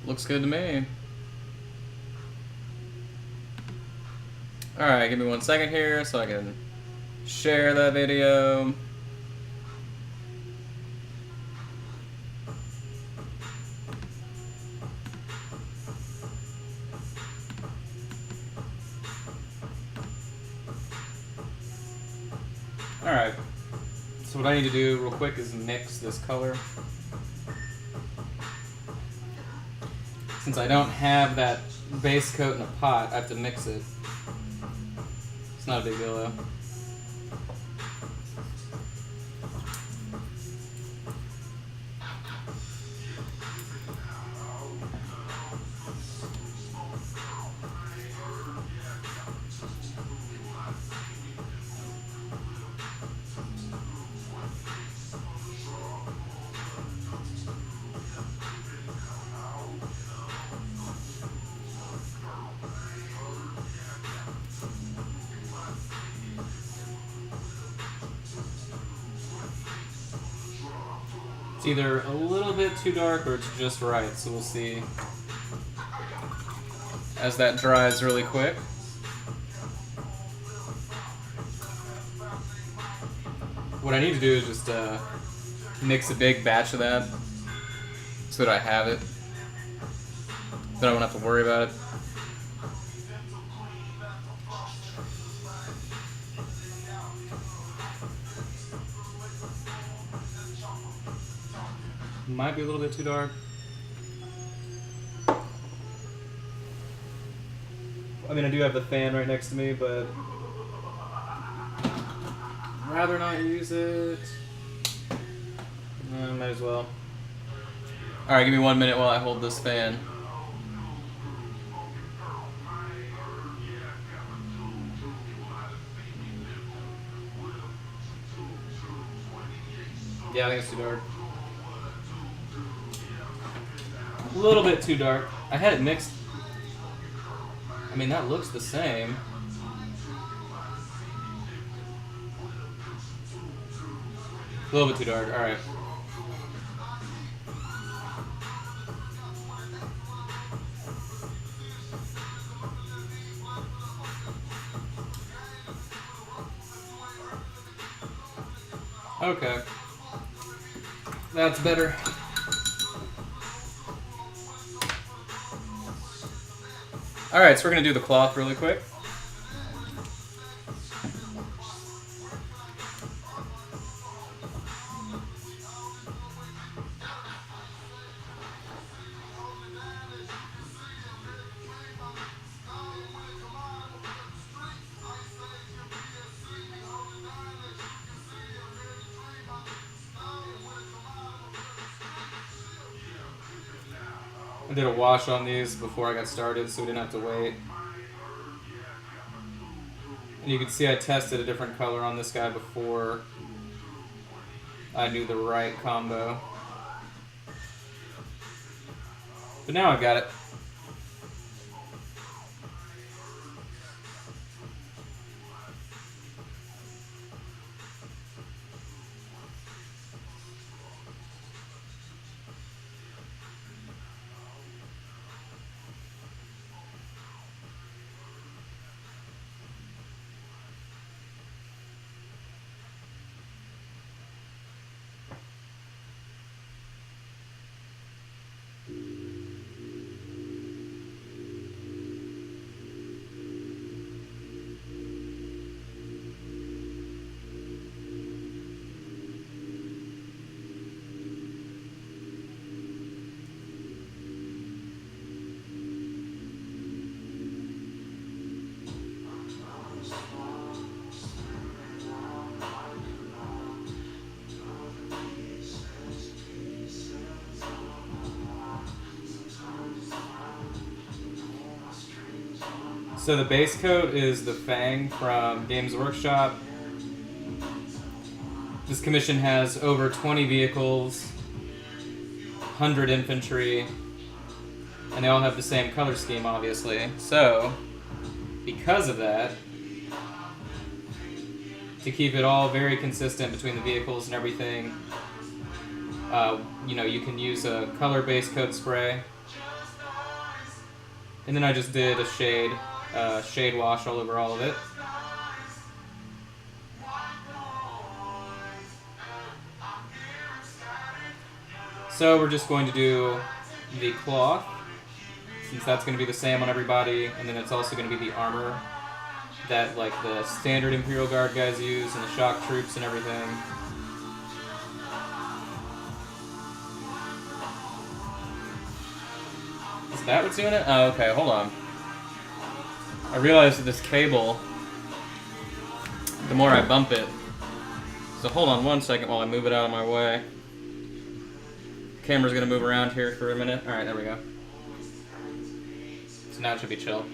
Looks good to me. Alright, give me 1 second here so I can share that video. Alright, so what I need to do real quick is mix this color. Since I don't have that base coat in a pot, I have to mix it. It's not a big deal though. It's either a little bit too dark or it's just right, so we'll see as that dries really quick. What I need to do is just mix a big batch of that so that I have it. Then I won't have to worry about it. Might be a little bit too dark. I mean, I do have the fan right next to me, but I'd rather not use it. Might as well. Alright, give me 1 minute while I hold this fan. Yeah, I think it's too dark. A little bit too dark. I had it mixed. I mean, that looks the same. A little bit too dark. Alright. Okay. That's better. Alright, so we're going to do the cloth really quick. I did a wash on these before I got started, so we didn't have to wait. And you can see I tested a different color on this guy before I knew the right combo. But now I've got it. So the base coat is the Fang from Games Workshop. This commission has over 20 vehicles, 100 infantry, and they all have the same color scheme, obviously. So, because of that, to keep it all very consistent between the vehicles and everything, you know, you can use a color base coat spray. And then I just did a shade wash all over all of it. So we're just going to do the cloth, since that's going to be the same on everybody, and then it's also going to be the armor that like the standard Imperial Guard guys use and the shock troops and everything. Is that what's doing it? Oh, okay, hold on. I realized that this cable, the more I bump it, so hold on one second while I move it out of my way. Camera's gonna move around here for a minute. Alright, there we go. So now it should be chill.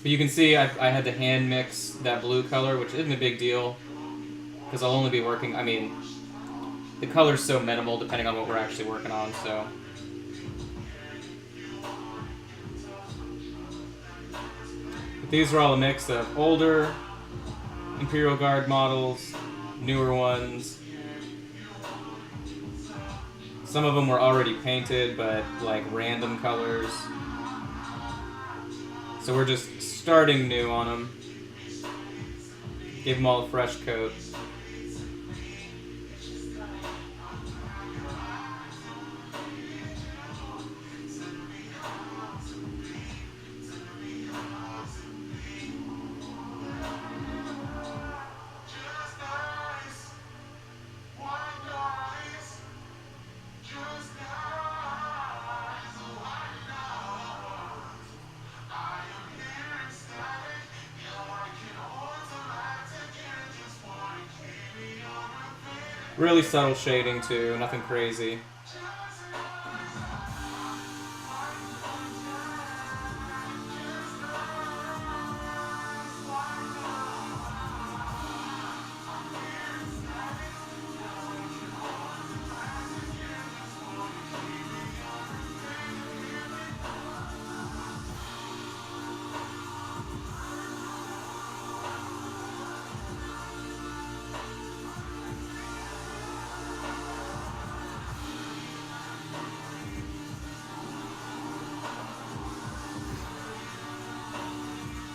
But you can see I had to hand mix that blue color, which isn't a big deal, because I'll only be working, I mean, the color's so minimal depending on what we're actually working on, so. But these are all a mix of older Imperial Guard models, newer ones. Some of them were already painted, but like random colors. So we're just starting new on them. Give them all a fresh coat. Really subtle shading too, nothing crazy.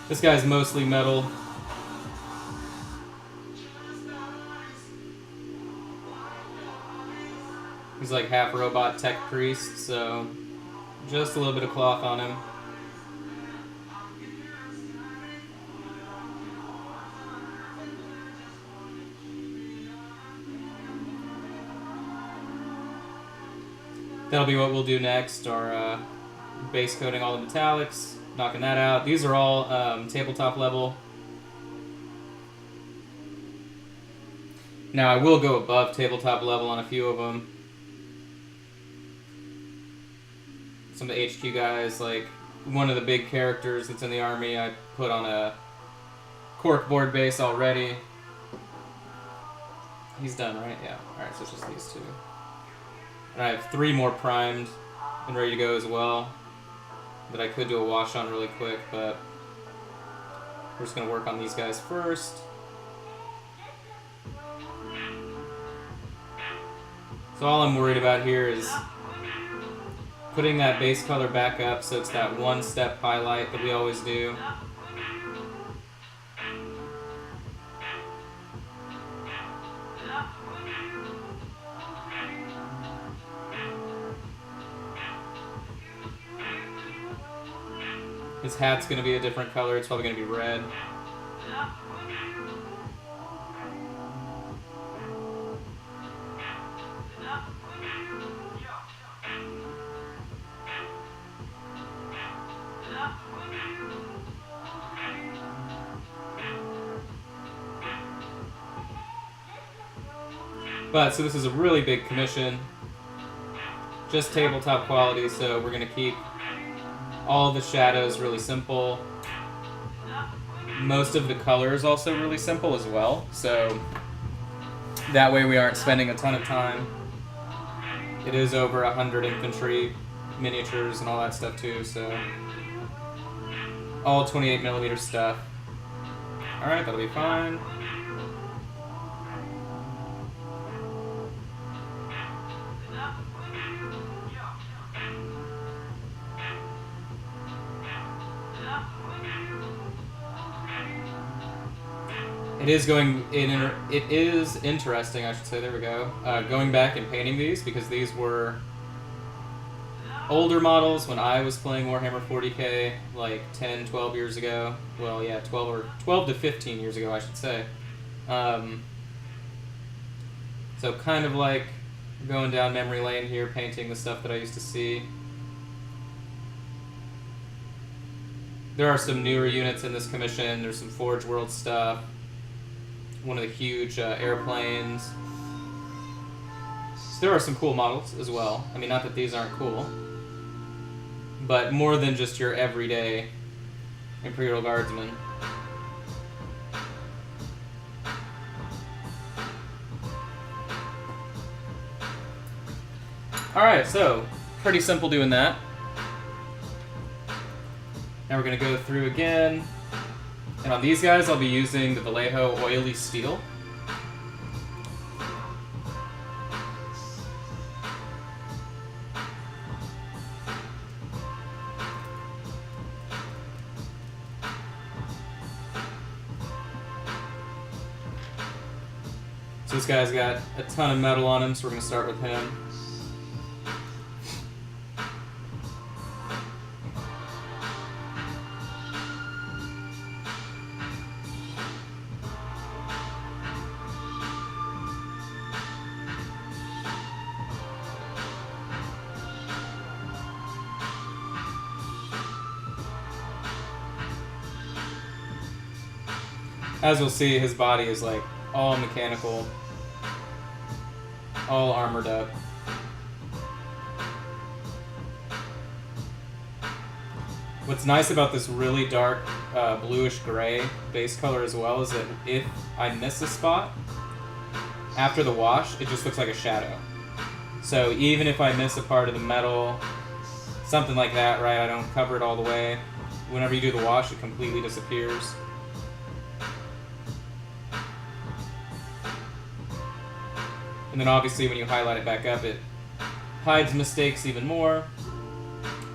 This guy's mostly metal. He's like half robot tech priest, so just a little bit of cloth on him. That'll be what we'll do next, our base coating all the metallics. Knocking that out. These are all tabletop level. Now I will go above tabletop level on a few of them. Some of the HQ guys, like one of the big characters that's in the army, I put on a corkboard base already. He's done, right? Yeah. Alright, so it's just these two. And I have 3 more primed and ready to go as well. That I could do a wash on really quick, but we're just going to work on these guys first. So all I'm worried about here is putting that base color back up so it's that one step highlight that we always do. His hat's going to be a different color. It's probably going to be red. But, so this is a really big commission. Just tabletop quality, so we're going to keep all the shadows really simple. Most of the color is also really simple as well, so that way we aren't spending a ton of time. It is over 100 infantry miniatures and all that stuff too, so all 28mm stuff. Alright, that'll be fine. It is it is interesting, I should say. There we go. Going back and painting these, because these were older models when I was playing Warhammer 40k, like 10, 12 years ago. Well, yeah, 12 to 15 years ago, I should say. So kind of like going down memory lane here, painting the stuff that I used to see. There are some newer units in this commission. There's some Forge World stuff. One of the huge airplanes. So there are some cool models as well. I mean, not that these aren't cool, but more than just your everyday Imperial Guardsman. Alright, so pretty simple doing that. Now we're going to go through again. And on these guys, I'll be using the Vallejo Oily Steel. So this guy's got a ton of metal on him, so we're going to start with him. As you'll see, his body is like all mechanical, all armored up. What's nice about this really dark bluish gray base color as well is that if I miss a spot after the wash, it just looks like a shadow. So even if I miss a part of the metal, something like that, right, I don't cover it all the way, whenever you do the wash, it completely disappears. And then obviously when you highlight it back up, it hides mistakes even more,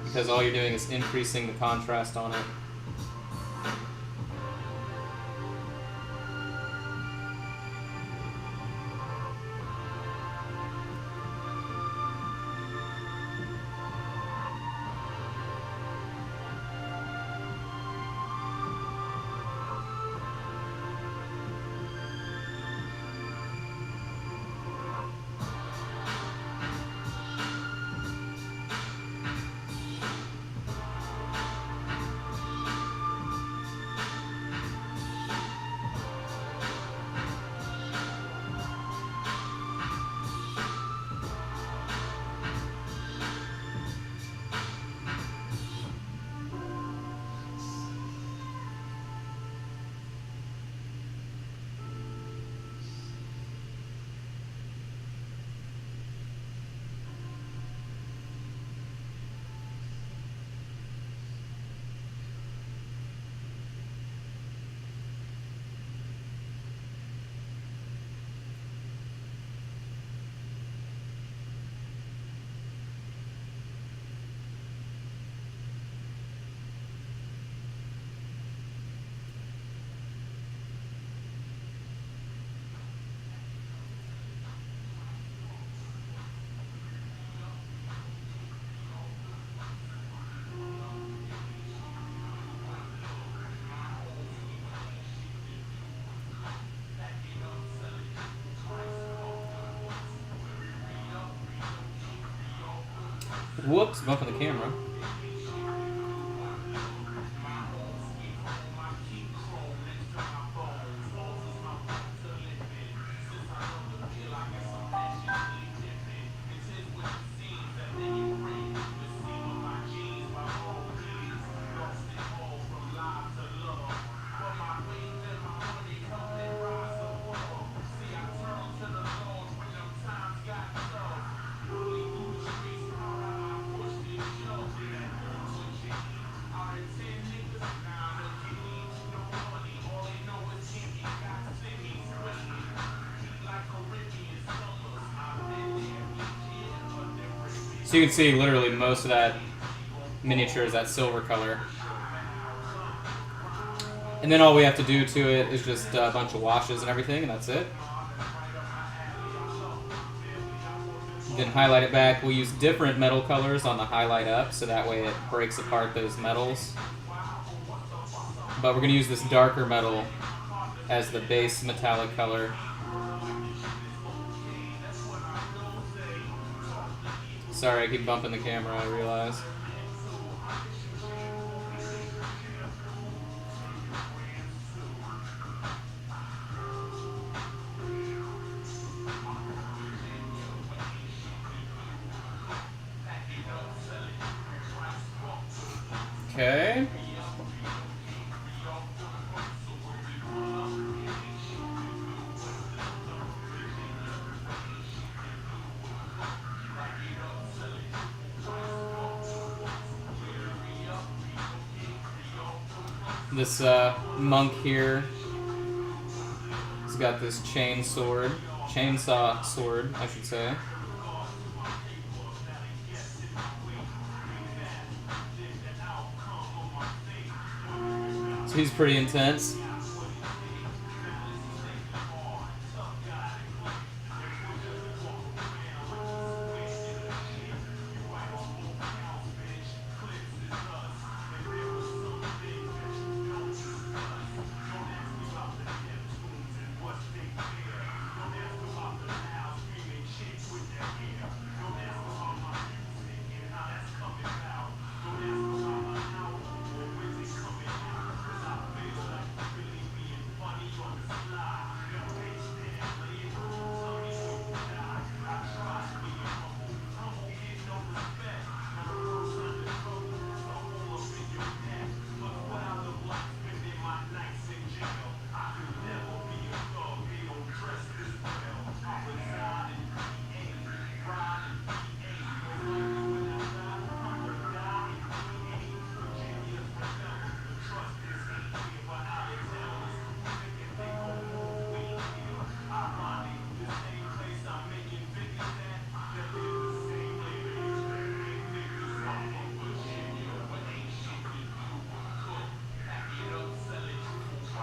because all you're doing is increasing the contrast on it. Whoops, bumping the camera. So you can see literally most of that miniature is that silver color. And then all we have to do to it is just a bunch of washes and everything, and that's it. Then highlight it back. We'll use different metal colors on the highlight up, so that way it breaks apart those metals. But we're going to use this darker metal as the base metallic color. Sorry, I keep bumping the camera, I realize. Okay. This monk here has got this chainsaw sword, I should say. So he's pretty intense.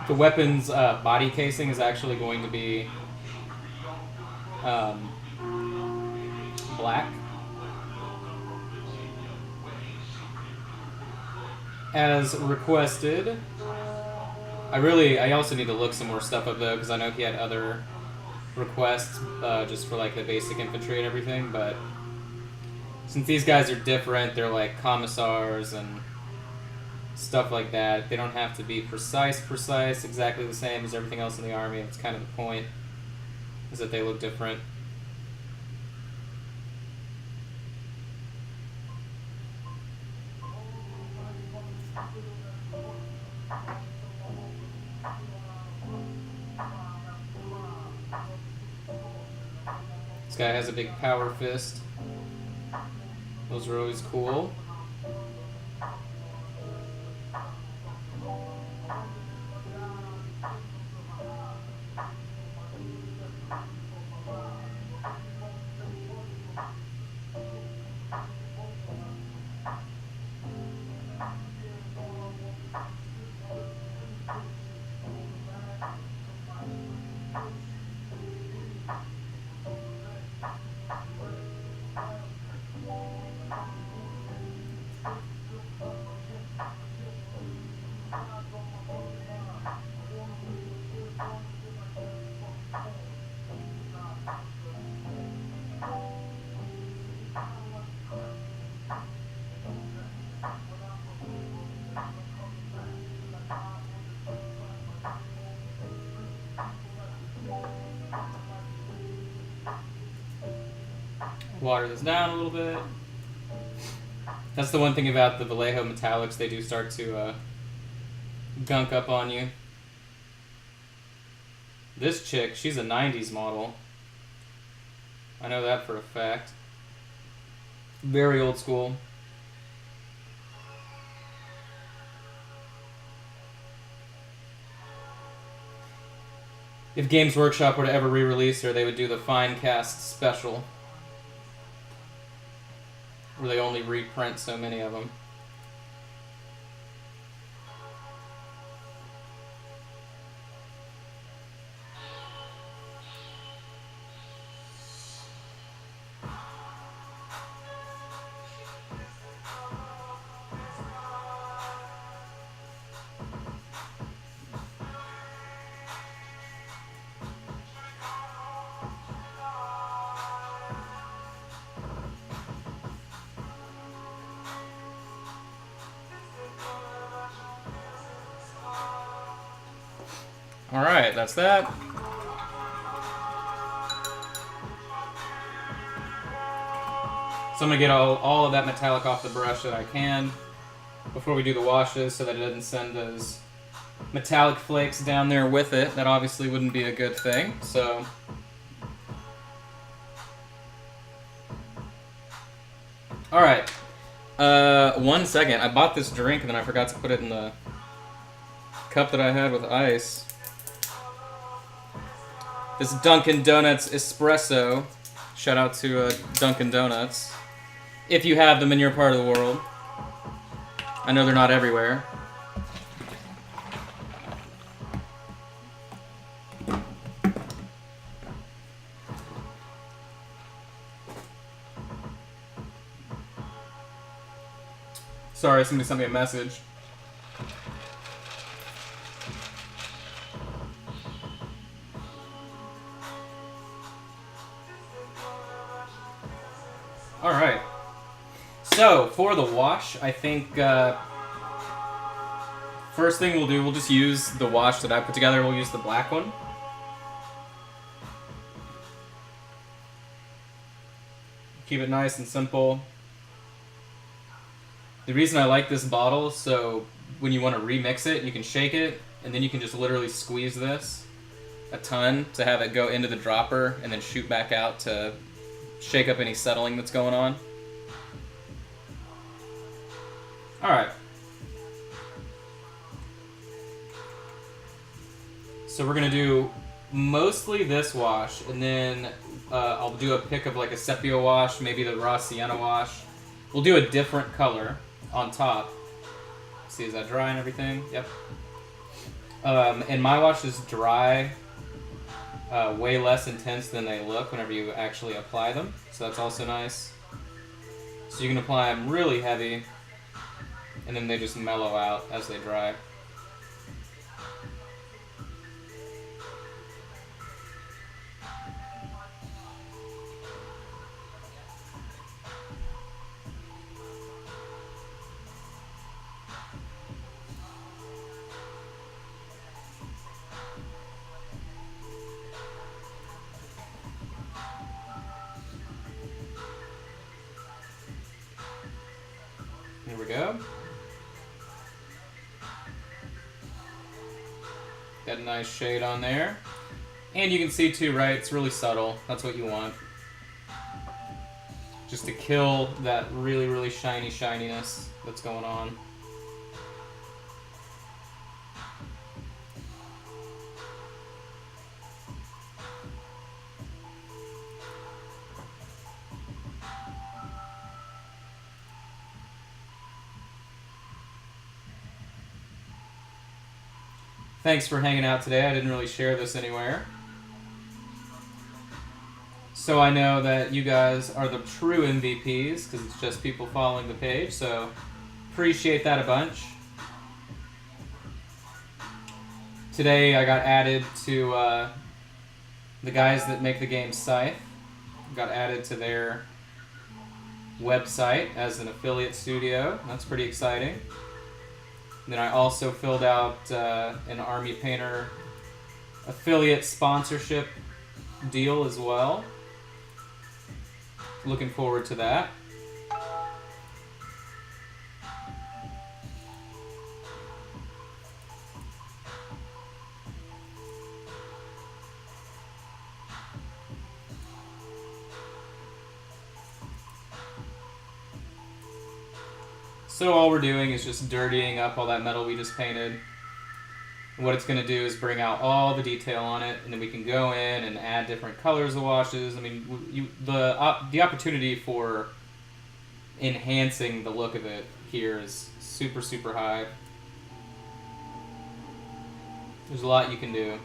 The weapon's body casing is actually going to be black. As requested. I also need to look some more stuff up though, because I know he had other requests just for like the basic infantry and everything, but since these guys are different, they're like commissars and stuff like that. They don't have to be precise, exactly the same as everything else in the army. It's kind of the point, is that they look different. This guy has a big power fist. Those are always cool. Water this down a little bit. That's the one thing about the Vallejo metallics, they do start to gunk up on you. This chick, she's a 90s model. I know that for a fact. Very old school. If Games Workshop were to ever re-release her, they would do the Fine Cast special, where they only reprint so many of them. Alright, that's that. So I'm going to get all of that metallic off the brush that I can before we do the washes so that it doesn't send those metallic flakes down there with it. That obviously wouldn't be a good thing, so... Alright. 1 second. I bought this drink and then I forgot to put it in the cup that I had with ice. This Dunkin' Donuts espresso. Shout out to Dunkin' Donuts. If you have them in your part of the world. I know they're not everywhere. Sorry, somebody sent me a message. Alright. So, for the wash, I think first thing we'll do, we'll just use the wash that I put together. We'll use the black one. Keep it nice and simple. The reason I like this bottle, so when you want to remix it, you can shake it, and then you can just literally squeeze this a ton to have it go into the dropper and then shoot back out to shake up any settling that's going on. Alright. So we're going to do mostly this wash, and then I'll do a pick of like a sepia wash, maybe the raw sienna wash. We'll do a different color on top. See, is that dry and everything? Yep. And my washes dry way less intense than they look whenever you actually apply them. So that's also nice. So you can apply them really heavy, and then they just mellow out as they dry. Here we go. Got a nice shade on there. And you can see too, right? It's really subtle. That's what you want. Just to kill that really, really shiny shininess that's going on. Thanks for hanging out today. I didn't really share this anywhere. So I know that you guys are the true MVPs, because it's just people following the page, so appreciate that a bunch. Today I got added to the guys that make the game Scythe. Got added to their website as an affiliate studio. That's pretty exciting. And then I also filled out an Army Painter affiliate sponsorship deal as well. Looking forward to that. So all we're doing is just dirtying up all that metal we just painted. And what it's going to do is bring out all the detail on it, and then we can go in and add different colors of washes. I mean, the opportunity for enhancing the look of it here is super, super high. There's a lot you can do.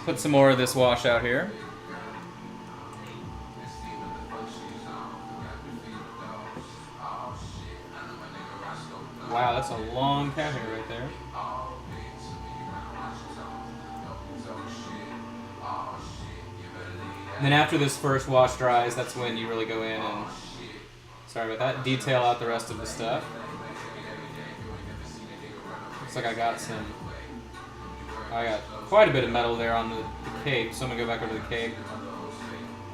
Put some more of this wash out here. Wow, that's a long cabinet right there. And then after this first wash dries, that's when you really go in and, sorry about that, detail out the rest of the stuff. Looks like I got quite a bit of metal there on the cape, so I'm gonna go back over the cape.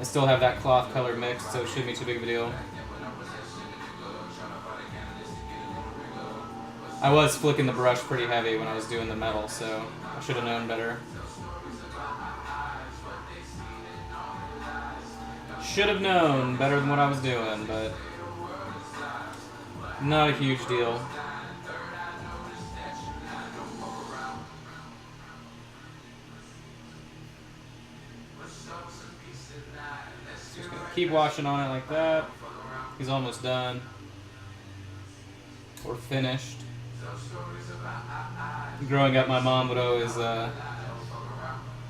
I still have that cloth color mixed, so it shouldn't be too big of a deal. I was flicking the brush pretty heavy when I was doing the metal, so I should have known better. Should have known better than what I was doing, but not a huge deal. Just gonna keep washing on it like that. He's almost done. Or finished. Growing up, my mom would always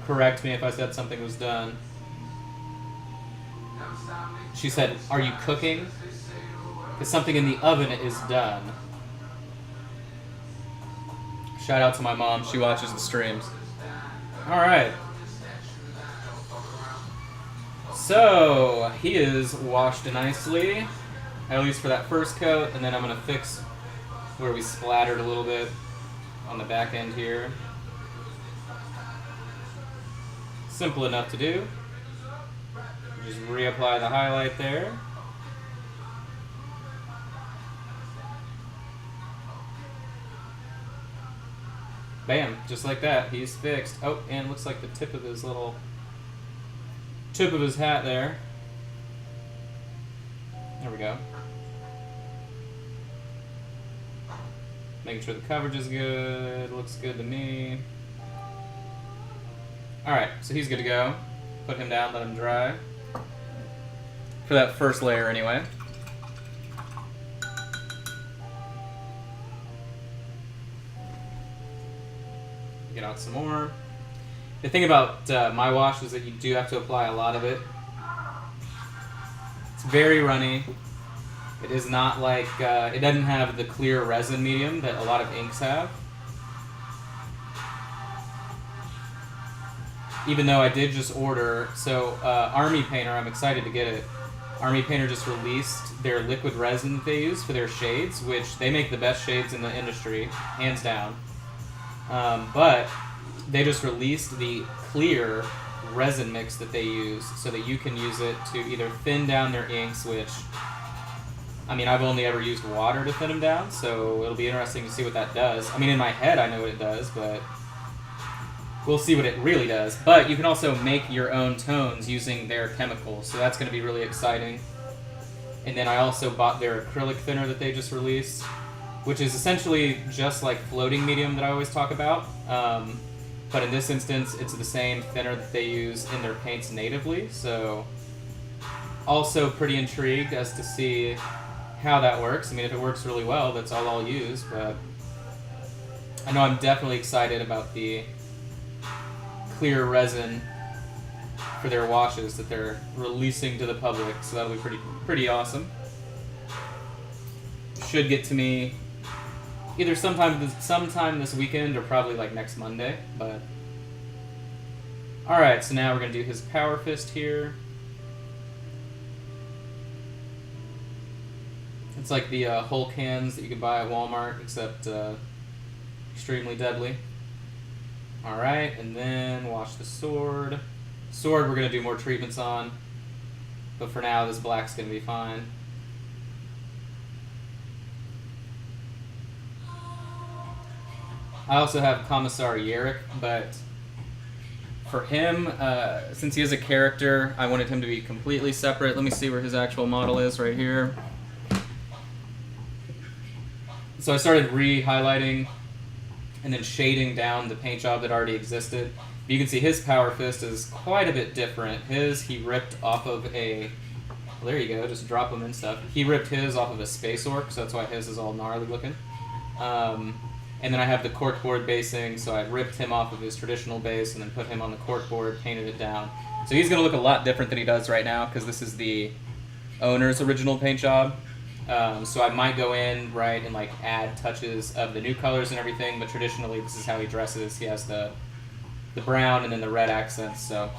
correct me if I said something was done. She said, "Are you cooking? Because something in the oven is done." Shout out to my mom. She watches the streams. Alright. So, he is washed nicely. At least for that first coat. And then I'm going to fix where we splattered a little bit on the back end here. Simple enough to do. Just reapply the highlight there. Bam, just like that, he's fixed. Oh, and it looks like the tip of his hat there. There we go. Making sure the coverage is good, looks good to me. Alright, so he's good to go. Put him down, let him dry. For that first layer anyway. Get out some more. The thing about my wash is that you do have to apply a lot of it. It's very runny. It is not like, it doesn't have the clear resin medium that a lot of inks have. Even though I did just order, so Army Painter, I'm excited to get it. Army Painter just released their liquid resin that they use for their shades, which they make the best shades in the industry, hands down. But they just released the clear resin mix that they use so that you can use it to either thin down their inks, which, I mean, I've only ever used water to thin them down, so it'll be interesting to see what that does. I mean, in my head I know what it does, but we'll see what it really does. But you can also make your own tones using their chemicals, so that's going to be really exciting. And then I also bought their acrylic thinner that they just released, which is essentially just like floating medium that I always talk about. But in this instance, it's the same thinner that they use in their paints natively, so also pretty intrigued as to see how that works. I mean, if it works really well, that's all I'll use, but I know I'm definitely excited about the clear resin for their washes that they're releasing to the public, so that'll be pretty awesome. Should get to me either sometime this weekend or probably like next Monday, but alright, so now we're going to do his Power Fist here. It's like the Hulk hands that you can buy at Walmart, except extremely deadly. Alright, and then wash the sword. Sword we're going to do more treatments on, but for now this black's going to be fine. I also have Commissar Yarrick, but for him, since he is a character, I wanted him to be completely separate. Let me see where his actual model is right here. So I started re-highlighting and then shading down the paint job that already existed. You can see his Power Fist is quite a bit different. His, he ripped off of a, well, there you go, just drop them in stuff. He ripped his off of a Space Orc, so that's why his is all gnarly looking. And then I have the corkboard basing, so I ripped him off of his traditional base and then put him on the corkboard, painted it down. So he's going to look a lot different than he does right now, because this is the owner's original paint job. So I might go in, right, and like add touches of the new colors and everything, but traditionally this is how he dresses. He has the brown and then the red accents, so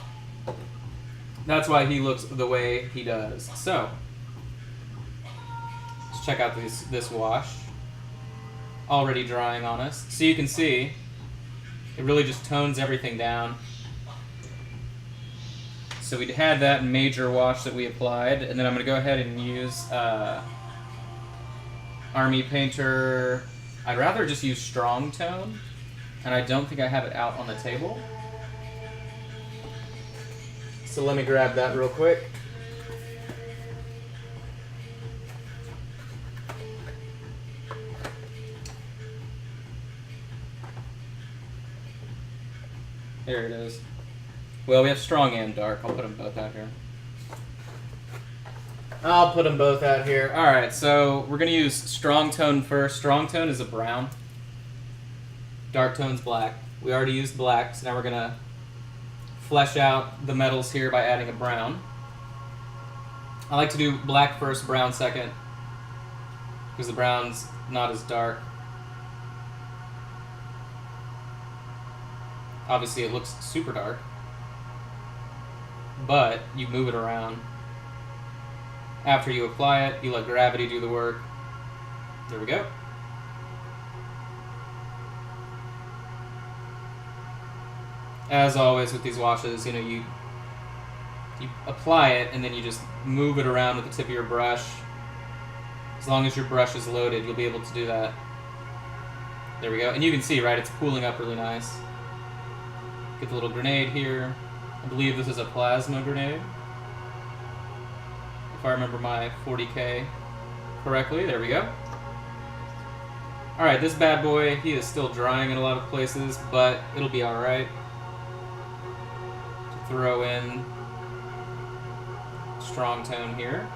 that's why he looks the way he does. So let's check out this wash. Already drying on us. So you can see it really just tones everything down. So we had that major wash that we applied, and then I'm going to go ahead and use Army Painter. I'd rather just use Strong Tone, and I don't think I have it out on the table. So let me grab that real quick. There it is. Well, we have strong and dark. I'll put them both out here. I'll put them both out here. Alright, so we're going to use strong tone first. Strong tone is a brown. Dark tone's black. We already used black, so now we're going to flesh out the metals here by adding a brown. I like to do black first, brown second, because the brown's not as dark. Obviously it looks super dark, but you move it around. After you apply it, you let gravity do the work. There we go. As always with these washes, you know, you apply it and then you just move it around with the tip of your brush. As long as your brush is loaded, you'll be able to do that. There we go. And you can see, right, it's pooling up really nice. Get the little grenade here. I believe this is a plasma grenade, if I remember my 40K correctly. There we go. Alright, this bad boy, he is still drying in a lot of places, but it'll be alright. Throw in strong tone here.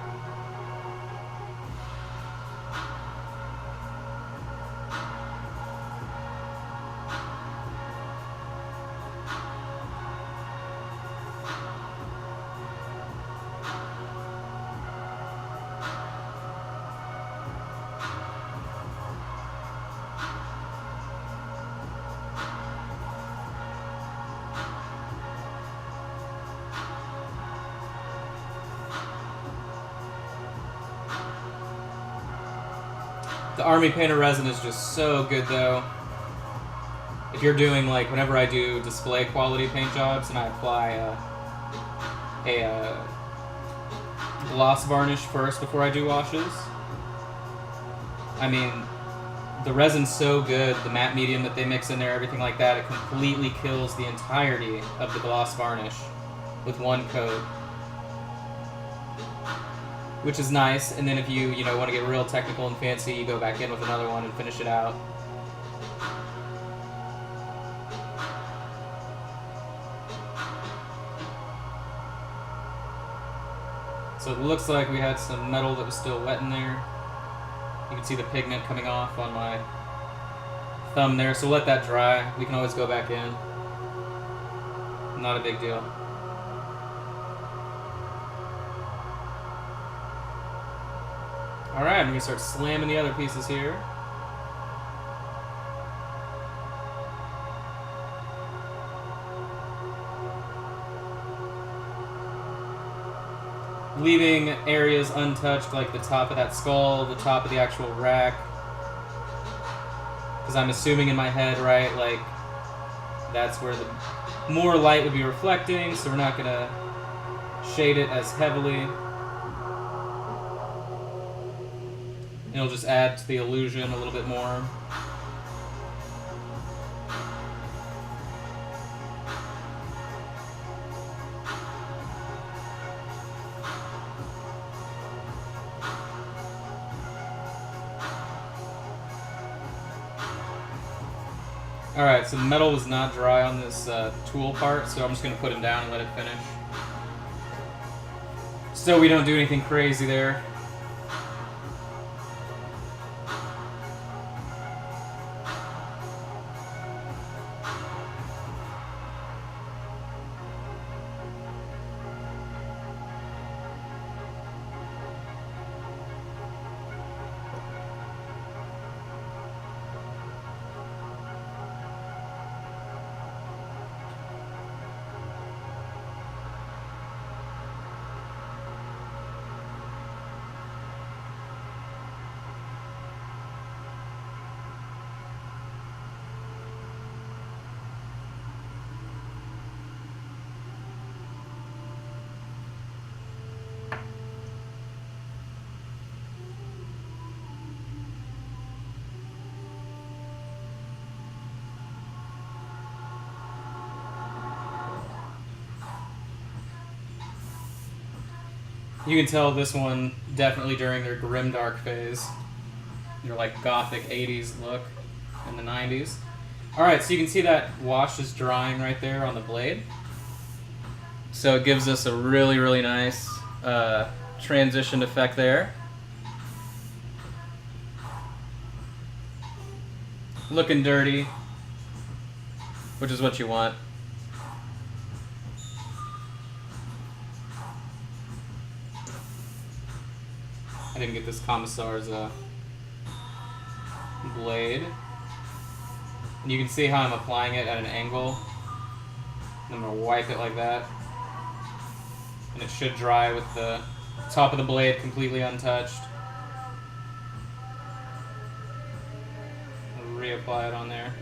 The Army Painter resin is just so good, though. If you're doing, like, whenever I do display quality paint jobs and I apply a gloss varnish first before I do washes, I mean, the resin's so good, the matte medium that they mix in there, everything like that, it completely kills the entirety of the gloss varnish with one coat, which is nice. And then if you want to get real technical and fancy, you go back in with another one and finish it out. So it looks like we had some metal that was still wet in there. You can see the pigment coming off on my thumb there, so let that dry. We can always go back in. Not a big deal. Alright, I'm going to start slamming the other pieces here. Leaving areas untouched, like the top of that skull, the top of the actual rack. Because I'm assuming in my head, right, like, that's where the more light would be reflecting, so we're not going to shade it as heavily. It'll just add to the illusion a little bit more. Alright, so the metal was not dry on this tool part, so I'm just going to put him down and let it finish. So we don't do anything crazy there. You can tell this one definitely during their grimdark phase. Their like gothic 80s look in the 90s. Alright, so you can see that wash is drying right there on the blade. So it gives us a really, really nice transition effect there. Looking dirty, which is what you want. I didn't get this Commissar's blade. And you can see how I'm applying it at an angle. I'm going to wipe it like that. And it should dry with the top of the blade completely untouched. I'll reapply it on there.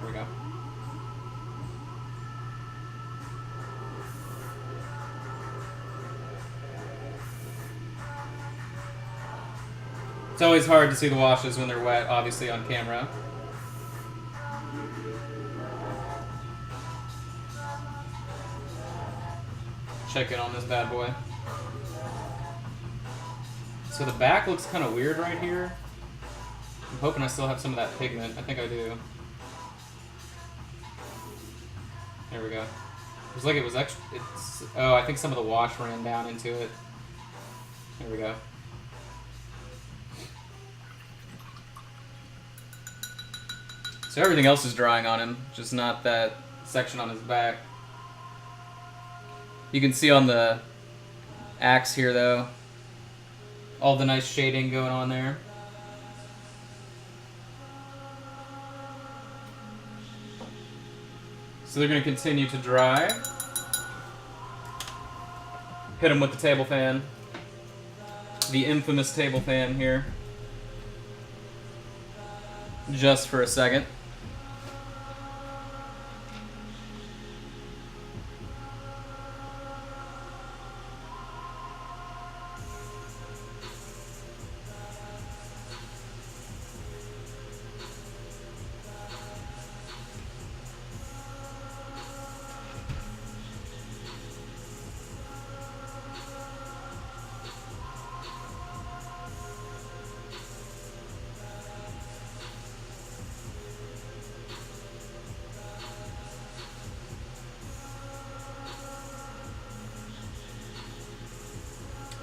There we go. It's always hard to see the washes when they're wet, obviously, on camera. Check in on this bad boy. So the back looks kind of weird right here. I'm hoping I still have some of that pigment. I think I do. There we go. It was like it was extra. Oh, I think some of the wash ran down into it. There we go. So everything else is drying on him, just not that section on his back. You can see on the axe here, though, all the nice shading going on there. So they're going to continue to dry. Hit them with the table fan. The infamous table fan here. Just for a second.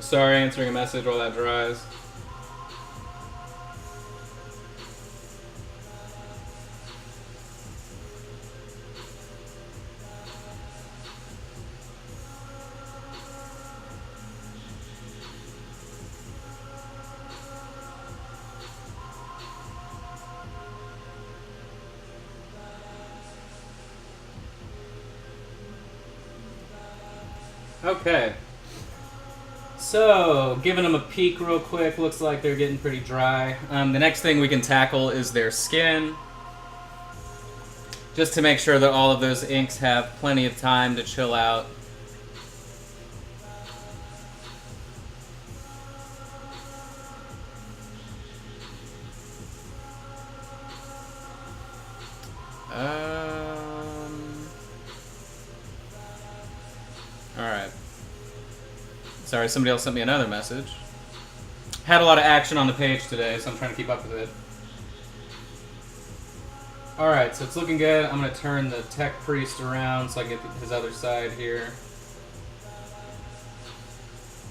Sorry, answering a message while that dries. Okay. So, giving them a peek real quick, looks like they're getting pretty dry. The next thing we can tackle is their skin. Just to make sure that all of those inks have plenty of time to chill out. Alright. Sorry, somebody else sent me another message. Had a lot of action on the page today, so I'm trying to keep up with it. Alright, so it's looking good. I'm going to turn the Tech Priest around so I can get his other side here.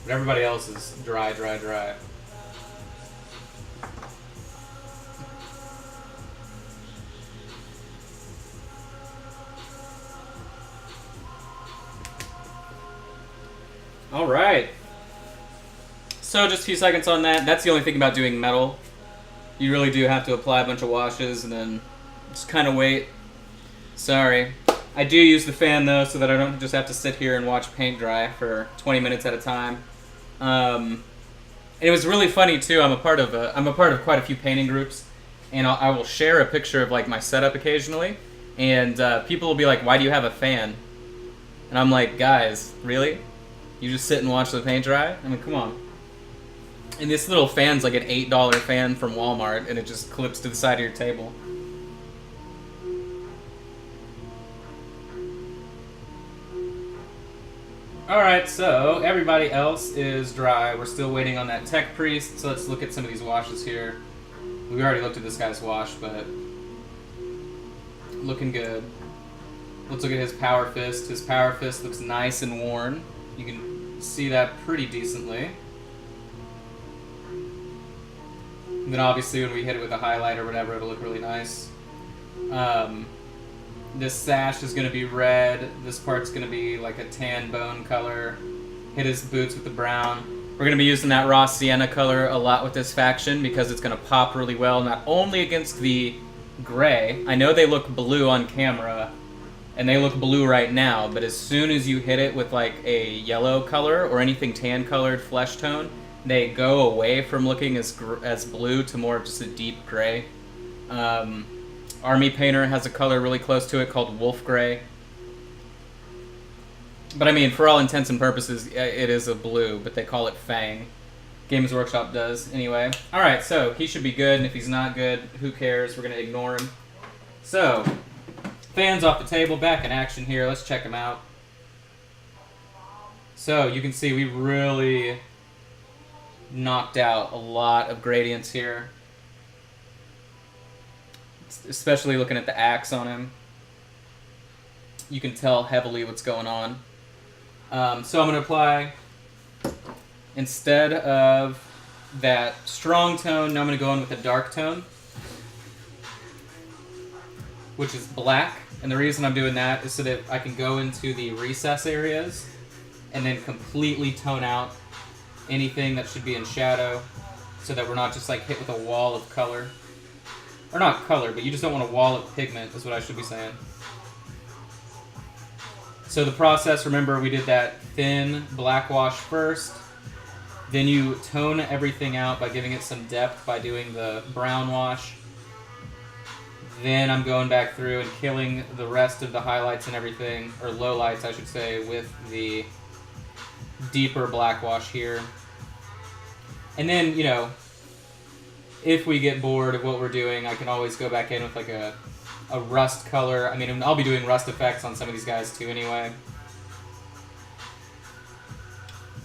But everybody else is dry, dry, dry. Alright. So just a few seconds on that. That's the only thing about doing metal. You really do have to apply a bunch of washes and then just kind of wait. Sorry. I do use the fan though so that I don't just have to sit here and watch paint dry for 20 minutes at a time. And it was really funny too. I'm a part of quite a few painting groups, and I will share a picture of like my setup occasionally, and people will be like, "Why do you have a fan?" And I'm like, "Guys, really? You just sit and watch the paint dry? I mean, come on." And this little fan's like an $8 fan from Walmart, and it just clips to the side of your table. Alright, so everybody else is dry. We're still waiting on that Tech Priest, so let's look at some of these washes here. We already looked at this guy's wash, but looking good. Let's look at his Power Fist. His Power Fist looks nice and worn. You can see that pretty decently. And then obviously when we hit it with a highlight or whatever, it'll look really nice. This sash is going to be red. This part's going to be like a tan bone color. Hit his boots with the brown. We're going to be using that raw sienna color a lot with this faction because it's going to pop really well, not only against the gray. I know they look blue on camera, and they look blue right now, but as soon as you hit it with like a yellow color or anything tan colored flesh tone, they go away from looking as blue to more of just a deep gray. Army Painter has a color really close to it called Wolf Gray. But I mean, for all intents and purposes, it is a blue, but they call it Fang. Games Workshop does, anyway. Alright, so he should be good, and if he's not good, who cares? We're going to ignore him. So, fans off the table, back in action here. Let's check them out. So, you can see we really knocked out a lot of gradients here. Especially looking at the axe on him. You can tell heavily what's going on. So I'm going to apply, instead of that strong tone, now I'm going to go in with a dark tone, which is black. And the reason I'm doing that is so that I can go into the recess areas and then completely tone out anything that should be in shadow so that we're not just like hit with a wall of color. Or not color, but you just don't want a wall of pigment is what I should be saying. So the process, remember we did that thin black wash first. Then you tone everything out by giving it some depth by doing the brown wash. Then I'm going back through and killing the rest of the highlights and everything, or lowlights I should say, with the deeper black wash here. And then, you know, if we get bored of what we're doing, I can always go back in with like a rust color. I mean, I'll be doing rust effects on some of these guys too anyway.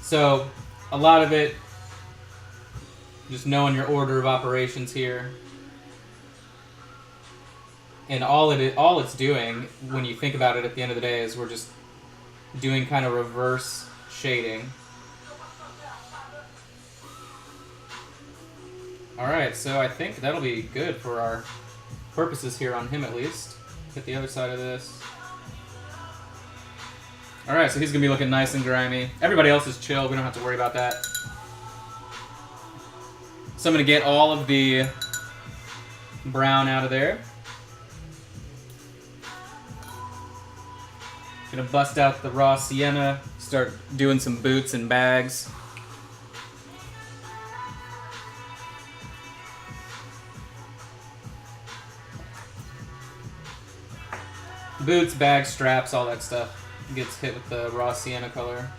So, a lot of it, just knowing your order of operations here. And all it's doing, when you think about it at the end of the day, is we're just doing kind of reverse shading. Alright, so I think that'll be good for our purposes here on him at least. Hit the other side of this. Alright, so he's going to be looking nice and grimy. Everybody else is chill, we don't have to worry about that. So I'm going to get all of the brown out of there. Gonna bust out the raw sienna, start doing some boots and bags. Boots, bags, straps, all that stuff gets hit with the raw sienna color.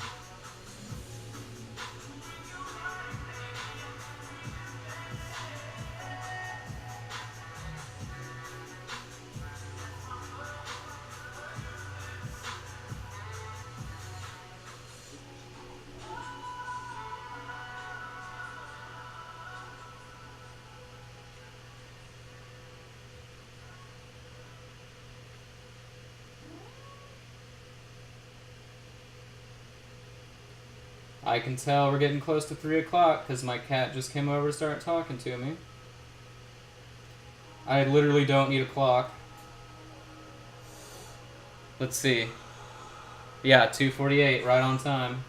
I can tell we're getting close to 3 o'clock because my cat just came over to start talking to me. I literally don't need a clock. Let's see. Yeah, 2:48, right on time.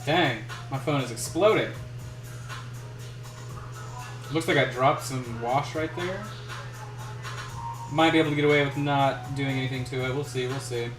Dang, my phone is exploding. Looks like I dropped some wash right there. Might be able to get away with not doing anything to it. We'll see, we'll see.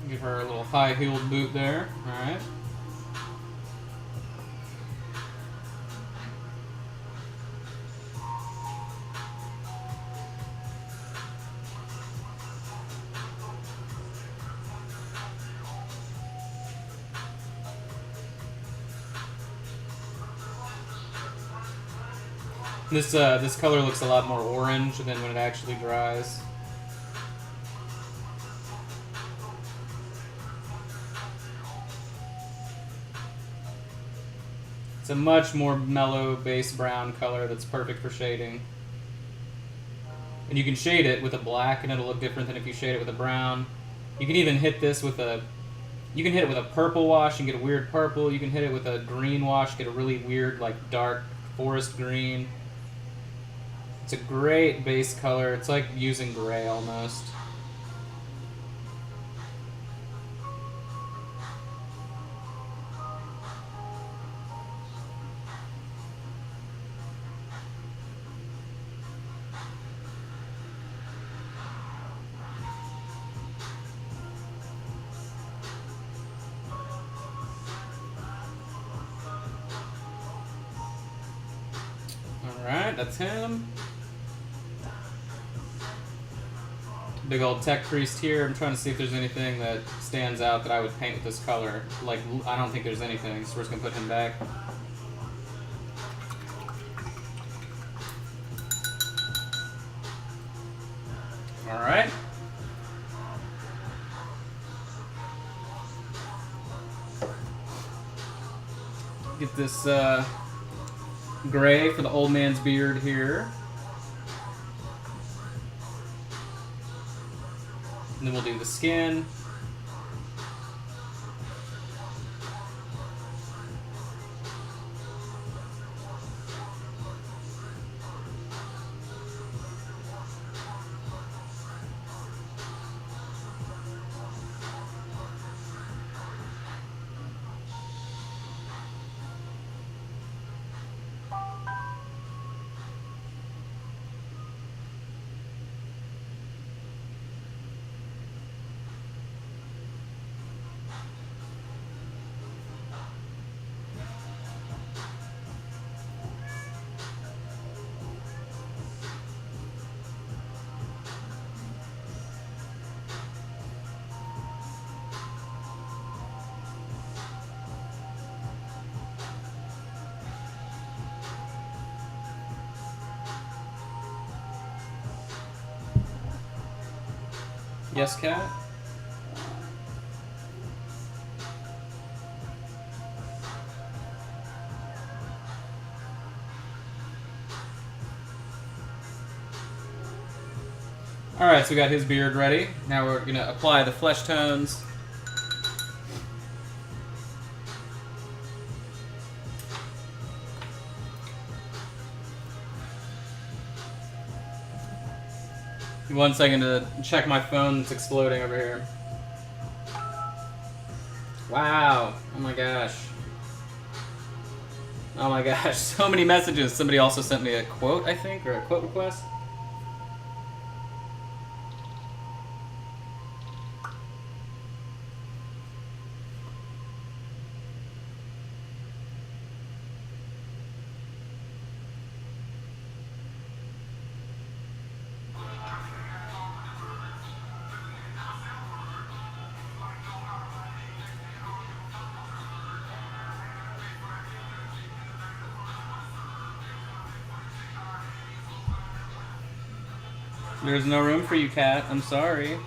Give her a little high-heeled boot there. Alright. This color looks a lot more orange than when it actually dries. It's a much more mellow base brown color that's perfect for shading. And you can shade it with a black and it'll look different than if you shade it with a brown. You can even hit this with a... You can hit it with a purple wash and get a weird purple. You can hit it with a green wash, get a really weird, like, dark forest green. It's a great base color. It's like using gray almost. Alright, that's him. Big old tech priest here. I'm trying to see if there's anything that stands out that I would paint with this color. Like, I don't think there's anything, so we're just gonna put him back. Alright. Get this gray for the old man's beard here. And then we'll do the skin. Yes, cat? Alright, so we got his beard ready. Now we're going to apply the flesh tones. One second to check my phone. It's exploding over here. Wow. Oh my gosh. Oh my gosh. So many messages. Somebody also sent me a quote, I think, or a quote request. There's no room for you, cat. I'm sorry.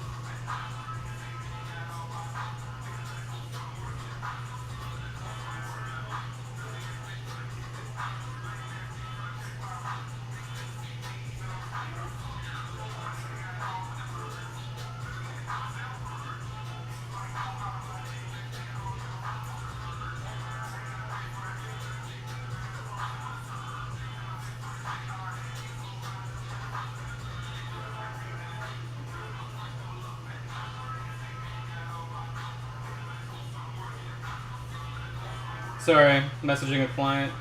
Sorry, messaging a client.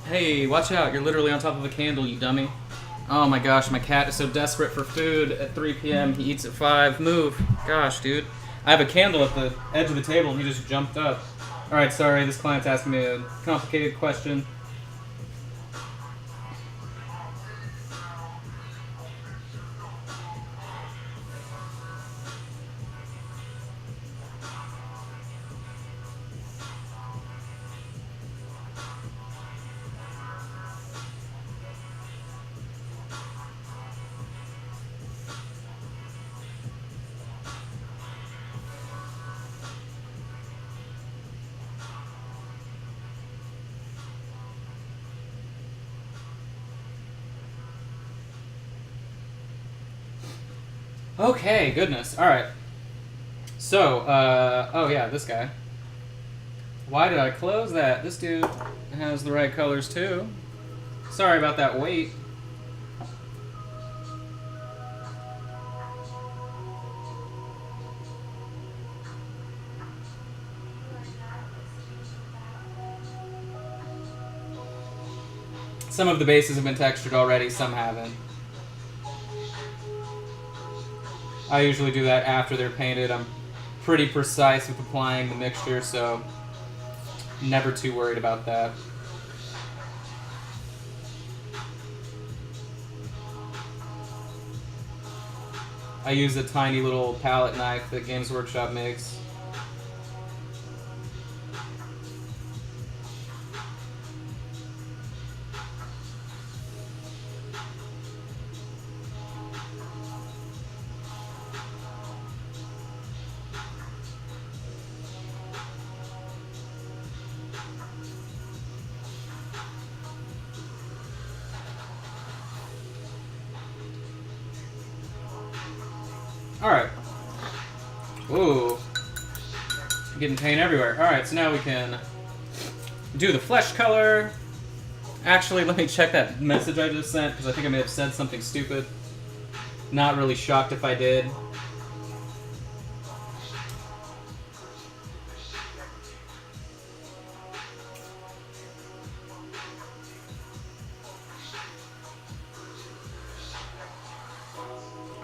Hey, watch out. You're literally on top of a candle, you dummy. Oh my gosh, my cat is so desperate for food at 3 p.m. He eats at 5. Move. Gosh, dude. I have a candle at the edge of the table and he just jumped up. Alright, sorry, this client's asking me a complicated question. Okay, goodness. Alright. So, oh yeah, this guy. Why did I close that? This dude has the right colors too. Sorry about that wait. Some of the bases have been textured already, some haven't. I usually do that after they're painted. I'm pretty precise with applying the mixture, so never too worried about that. I use a tiny little palette knife that Games Workshop makes. Alright. Ooh. Getting paint everywhere. Alright, so now we can do the flesh color. Actually, let me check that message I just sent, because I think I may have said something stupid. Not really shocked if I did.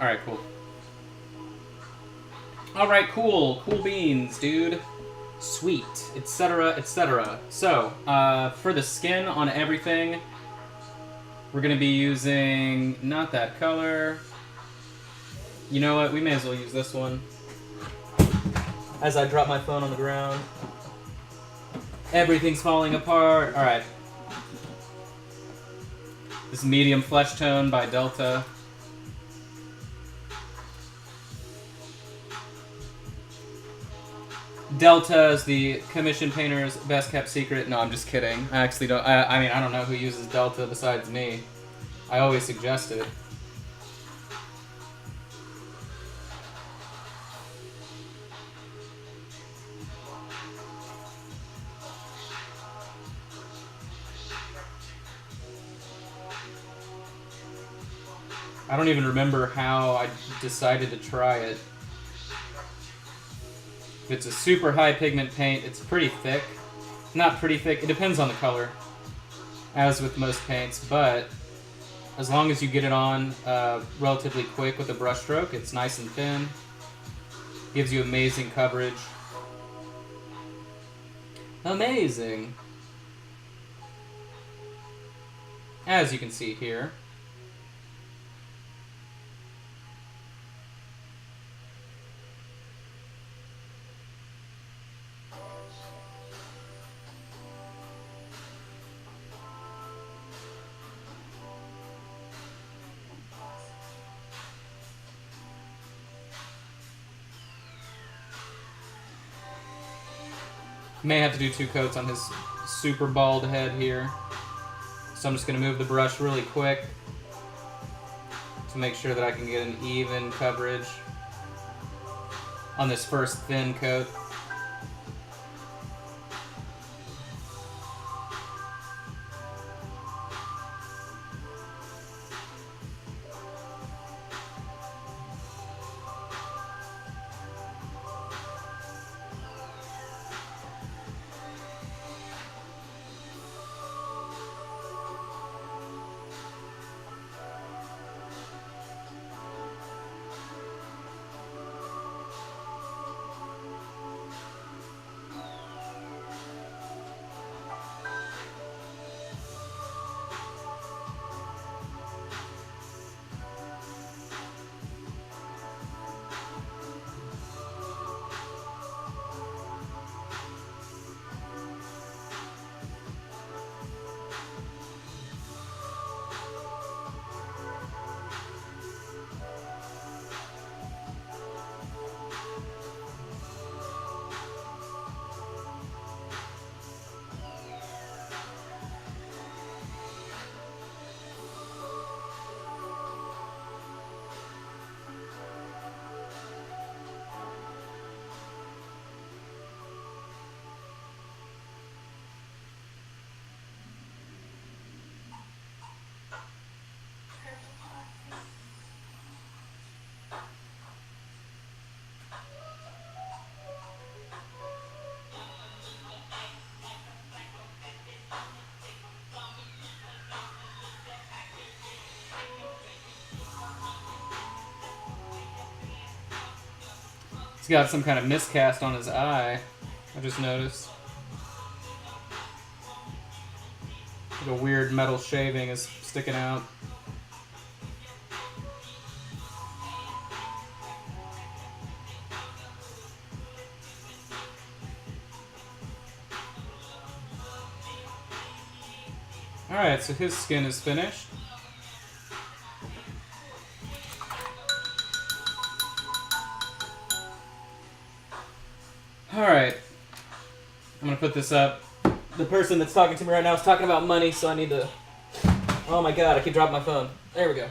Alright, cool. Alright, cool. Cool beans, dude. Sweet, etc., etc. So, for the skin on everything, we're going to be using not that color. You know what? We may as well use this one. As I drop my phone on the ground. Everything's falling apart. Alright. This medium flesh tone by Delta. Delta is the commission painter's best kept secret. No, I'm just kidding. I actually don't. I mean, I don't know who uses Delta besides me. I always suggest it. I don't even remember how I decided to try it. If it's a super high pigment paint, it's pretty thick. Not pretty thick, it depends on the color, as with most paints, but as long as you get it on relatively quick with a brush stroke, it's nice and thin. Gives you amazing coverage. Amazing! As you can see here. May have to do 2 coats on his super bald head here. So I'm just going to move the brush really quick to make sure that I can get an even coverage on this first thin coat. He's got some kind of miscast on his eye, I just noticed. Like a weird metal shaving is sticking out. Alright, so his skin is finished. Alright. I'm gonna put this up. The person that's talking to me right now is talking about money, so I need to... Oh my god, I keep dropping my phone. There we go.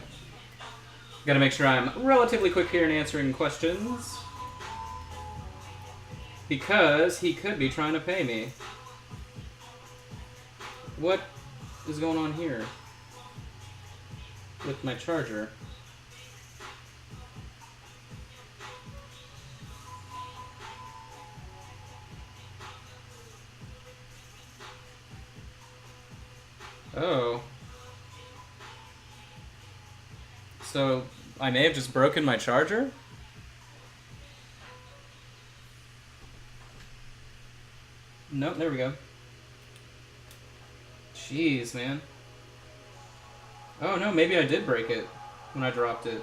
Gotta make sure I'm relatively quick here in answering questions. Because he could be trying to pay me. What is going on here with my charger? Oh. So, I may have just broken my charger? Nope, there we go. Jeez, man. Oh no, maybe I did break it when I dropped it.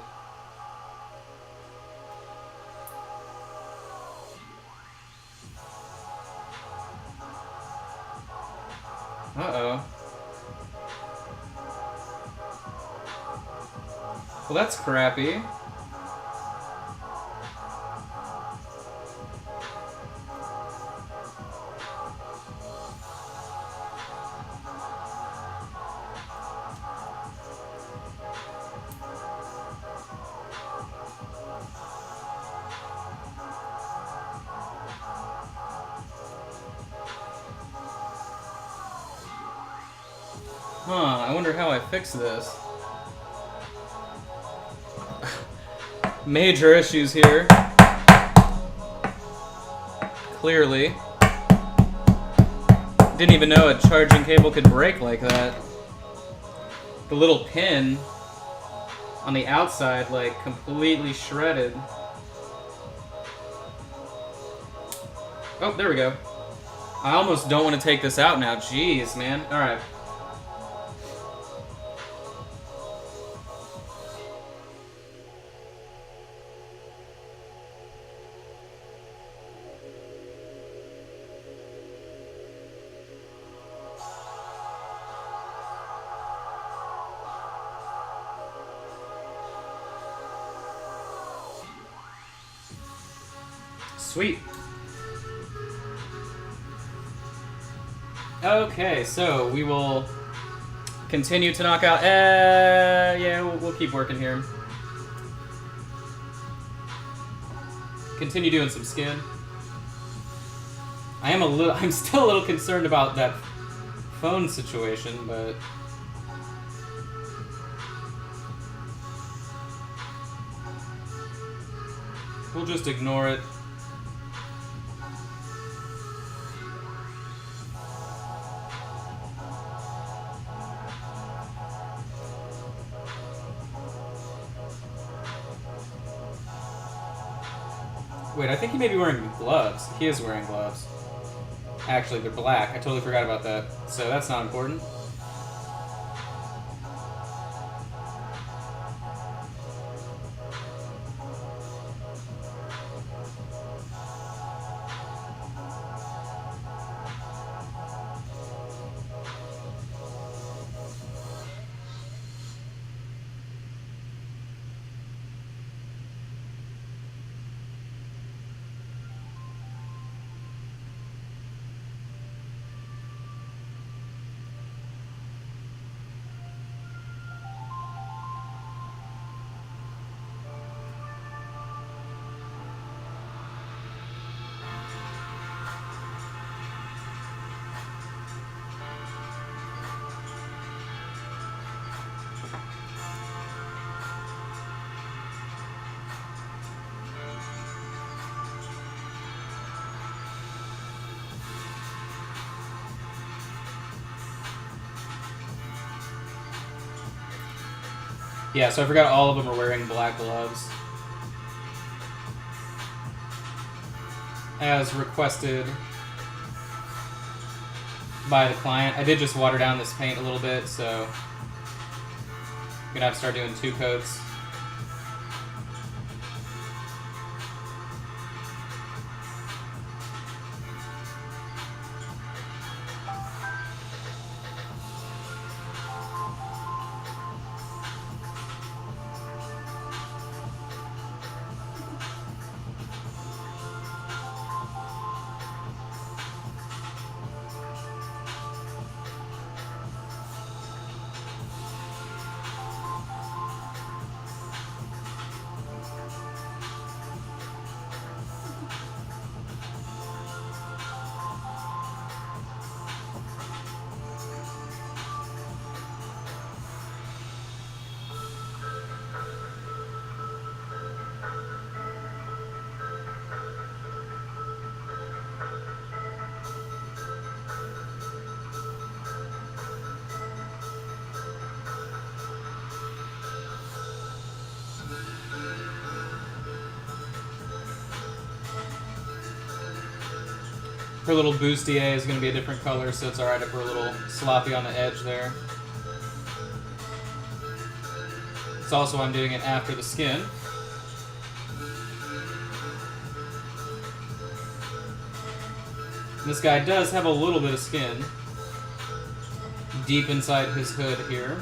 Uh-oh. Well, that's crappy. Huh, I wonder how I fix this. Major issues here. Clearly. Didn't even know a charging cable could break like that. The little pin on the outside, like, completely shredded. Oh, there we go. I almost don't want to take this out now. Jeez, man. Alright. Sweet. Okay, so we will continue to knock out. Yeah, we'll keep working here. Continue doing some skin. I'm still a little concerned about that phone situation, but we'll just ignore it. Wait, I think he may be wearing gloves. He is wearing gloves. Actually, they're black. I totally forgot about that. So that's not important. Yeah, so I forgot all of them are wearing black gloves. As requested by the client. I did just water down this paint a little bit, so I'm gonna have to start doing 2 coats. Her little bustier is going to be a different color, so it's alright if we're a little sloppy on the edge there. It's also why I'm doing it after the skin. This guy does have a little bit of skin deep inside his hood here.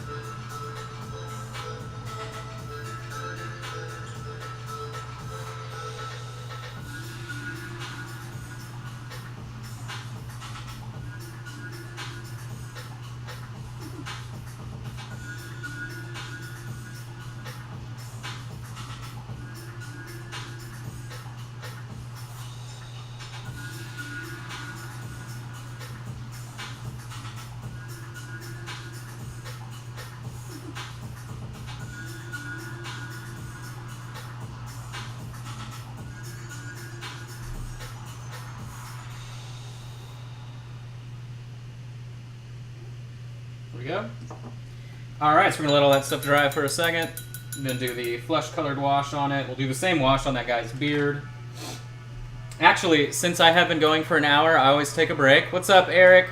we go. Alright, so we're going to let all that stuff dry for a second. I'm going to do the flesh-colored wash on it. We'll do the same wash on that guy's beard. Actually, since I have been going for an hour, I always take a break. What's up, Eric?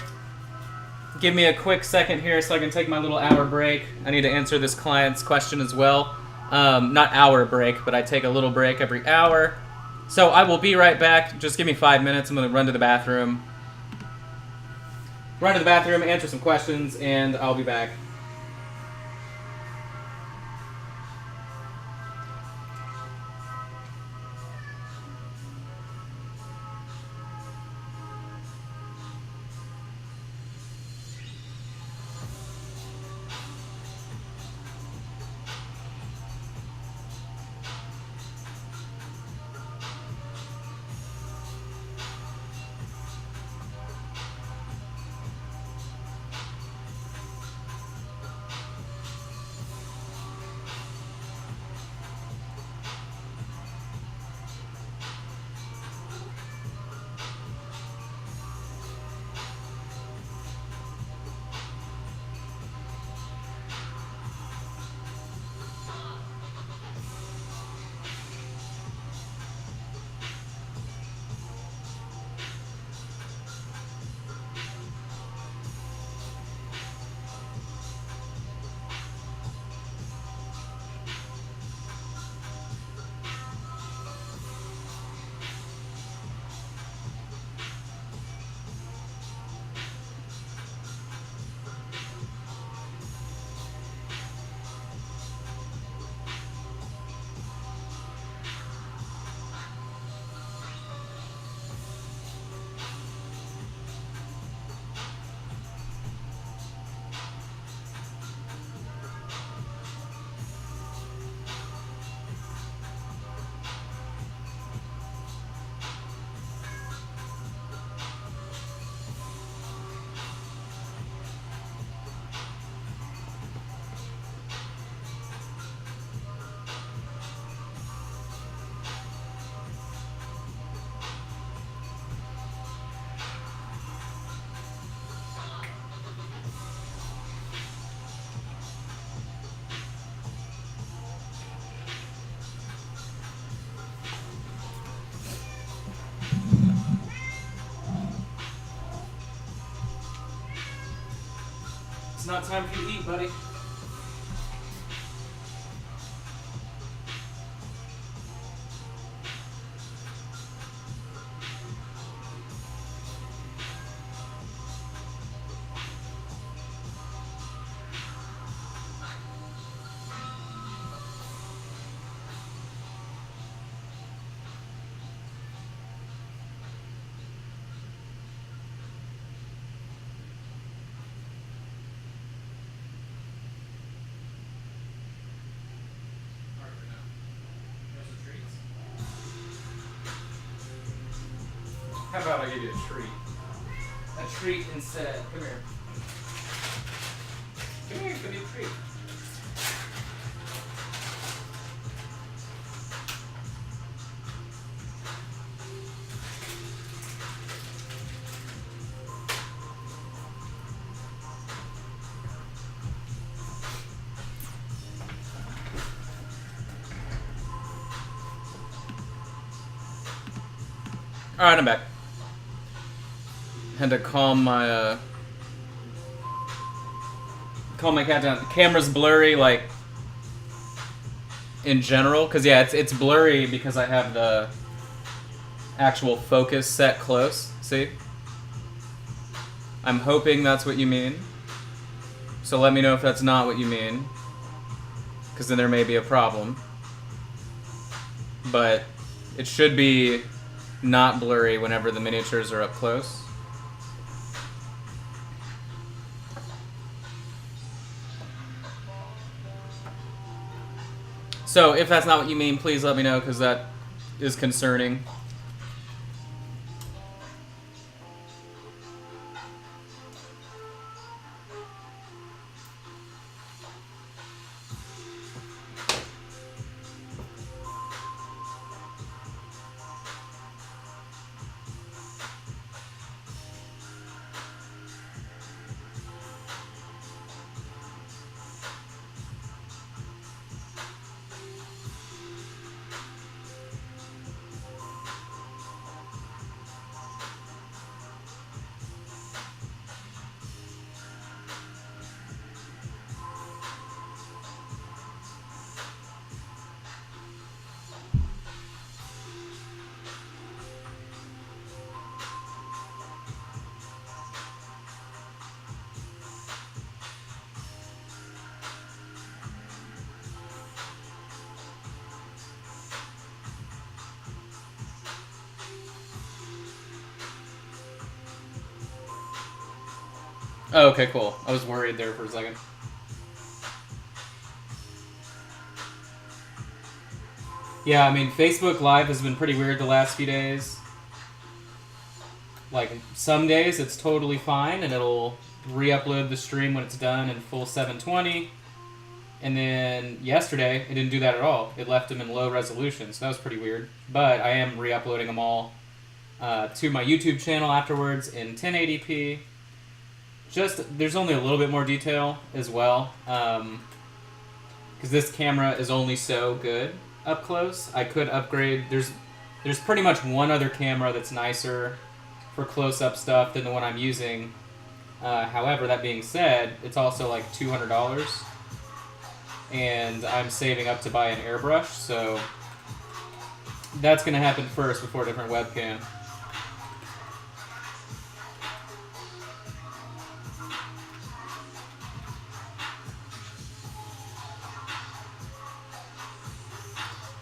Give me a quick second here so I can take my little hour break. I need to answer this client's question as well. Not hour break, but I take a little break every hour. So I will be right back. Just give me 5 minutes. I'm going to run to the bathroom. Run to the bathroom, answer some questions, and I'll be back. It's not time for you to eat, buddy. How about I give you a treat? A treat instead. Come here. Come here, give me a treat. Alright, I'm back. Had to calm my cat down. The camera's blurry, like, in general, because yeah, it's blurry because I have the actual focus set close. See? I'm hoping that's what you mean. So let me know if that's not what you mean, because then there may be a problem. But it should be not blurry whenever the miniatures are up close. So if that's not what you mean, please let me know, because that is concerning. Oh, okay, cool. I was worried there for a second. Yeah, I mean, Facebook Live has been pretty weird the last few days. Like, some days it's totally fine, and it'll re-upload the stream when it's done in full 720. And then yesterday, it didn't do that at all. It left them in low resolution, so that was pretty weird. But I am re-uploading them all to my YouTube channel afterwards in 1080p. Just, there's only a little bit more detail as well, because this camera is only so good up close. I could upgrade. There's pretty much one other camera that's nicer for close-up stuff than the one I'm using. However, that being said, it's also like $200, and I'm saving up to buy an airbrush, so that's going to happen first before a different webcam.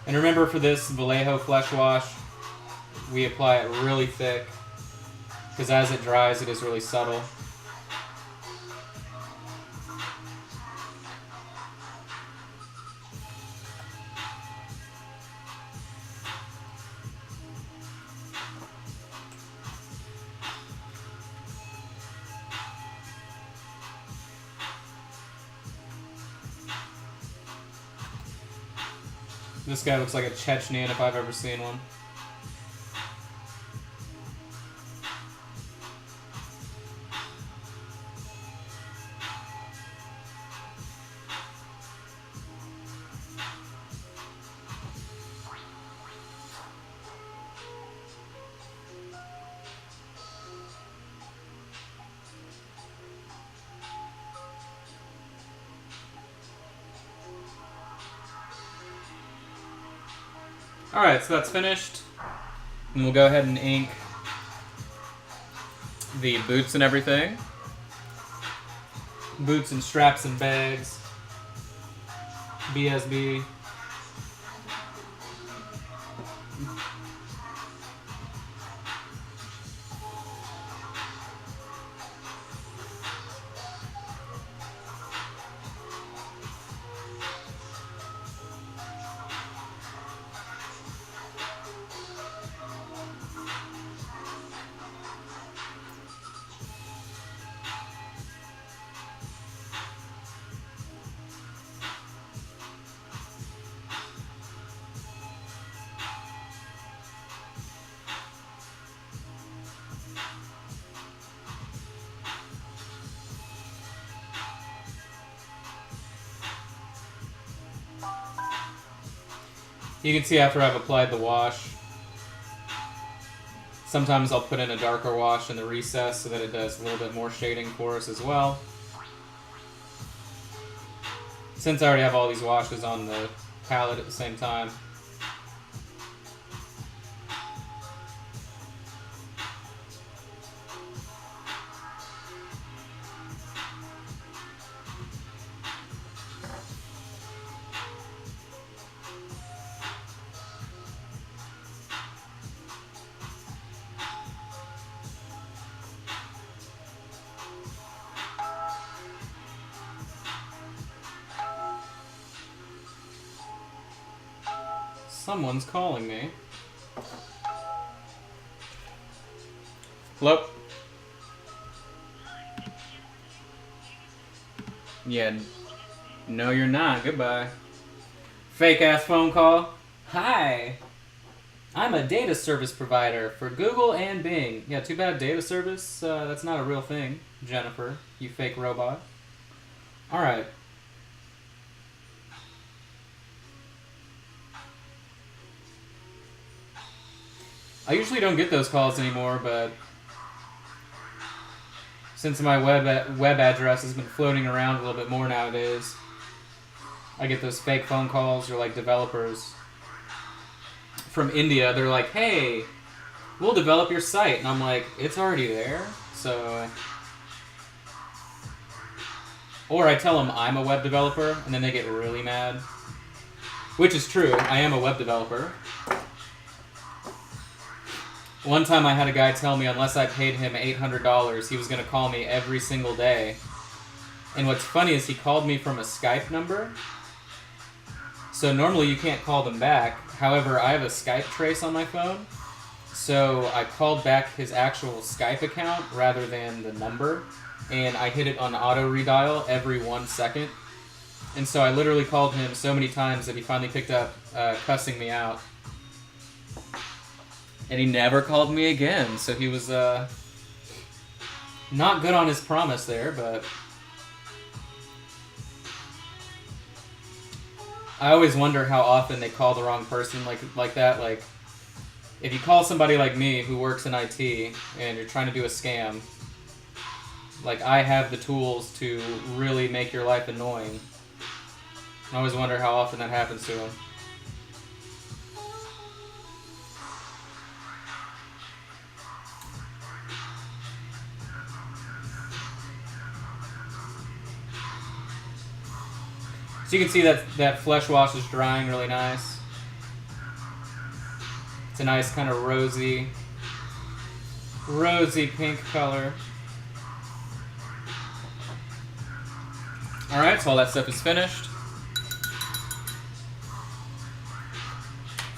And remember, for this Vallejo Flesh Wash, we apply it really thick, because as it dries, it is really subtle. This guy looks like a Chechnyan if I've ever seen one. Alright, so that's finished. And we'll go ahead and ink the boots and everything. Boots and straps and bags. BSB. You can see after I've applied the wash, sometimes I'll put in a darker wash in the recess so that it does a little bit more shading for us as well. Since I already have all these washes on the palette at the same time. Someone's calling me. Hello? Yeah. No, you're not. Goodbye. Fake ass phone call. Hi. I'm a data service provider for Google and Bing. Yeah, too bad data service. That's not a real thing, Jennifer. You fake robot. Alright. I usually don't get those calls anymore, but since my web address has been floating around a little bit more nowadays, I get those fake phone calls, or like developers from India. They're like, hey, we'll develop your site. And I'm like, it's already there. So, or I tell them I'm a web developer, and then they get really mad. Which is true. I am a web developer. One time I had a guy tell me unless I paid him $800, he was going to call me every single day. And what's funny is he called me from a Skype number. So normally you can't call them back. However, I have a Skype trace on my phone. So I called back his actual Skype account rather than the number. And I hit it on auto redial every 1 second. And so I literally called him so many times that he finally picked up, cussing me out. And he never called me again. So he was not good on his promise there, but I always wonder how often they call the wrong person like that. Like, if you call somebody like me who works in IT and you're trying to do a scam, like, I have the tools to really make your life annoying. I always wonder how often that happens to them. So you can see that flesh wash is drying really nice. It's a nice kind of rosy pink color. Alright, so all that stuff is finished.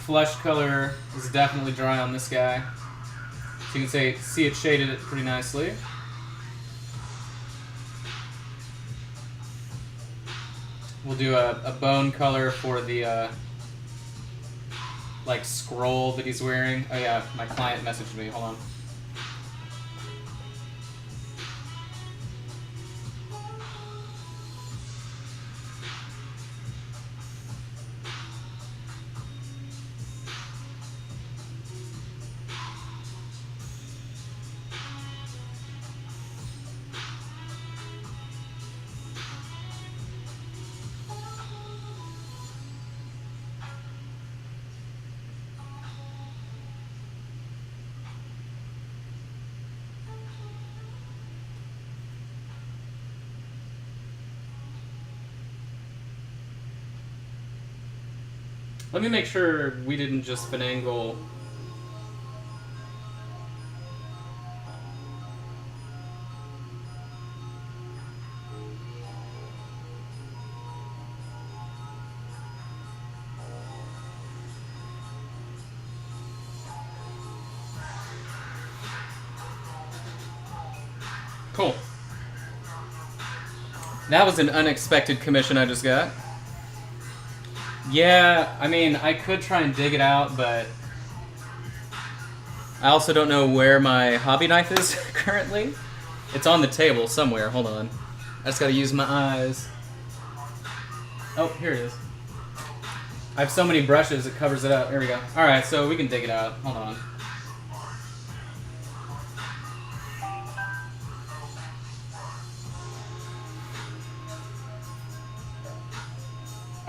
Flesh color is definitely dry on this guy. So you can see it shaded it pretty nicely. We'll do a bone color for the like scroll that he's wearing. Oh yeah, my client messaged me. Hold on. Let me make sure we didn't just finagle. Cool. That was an unexpected commission I just got. Yeah, I mean, I could try and dig it out, but I also don't know where my hobby knife is currently. It's on the table somewhere. Hold on. I just gotta use my eyes. Oh, here it is. I have so many brushes, it covers it up. Here we go. Alright, so we can dig it out. Hold on.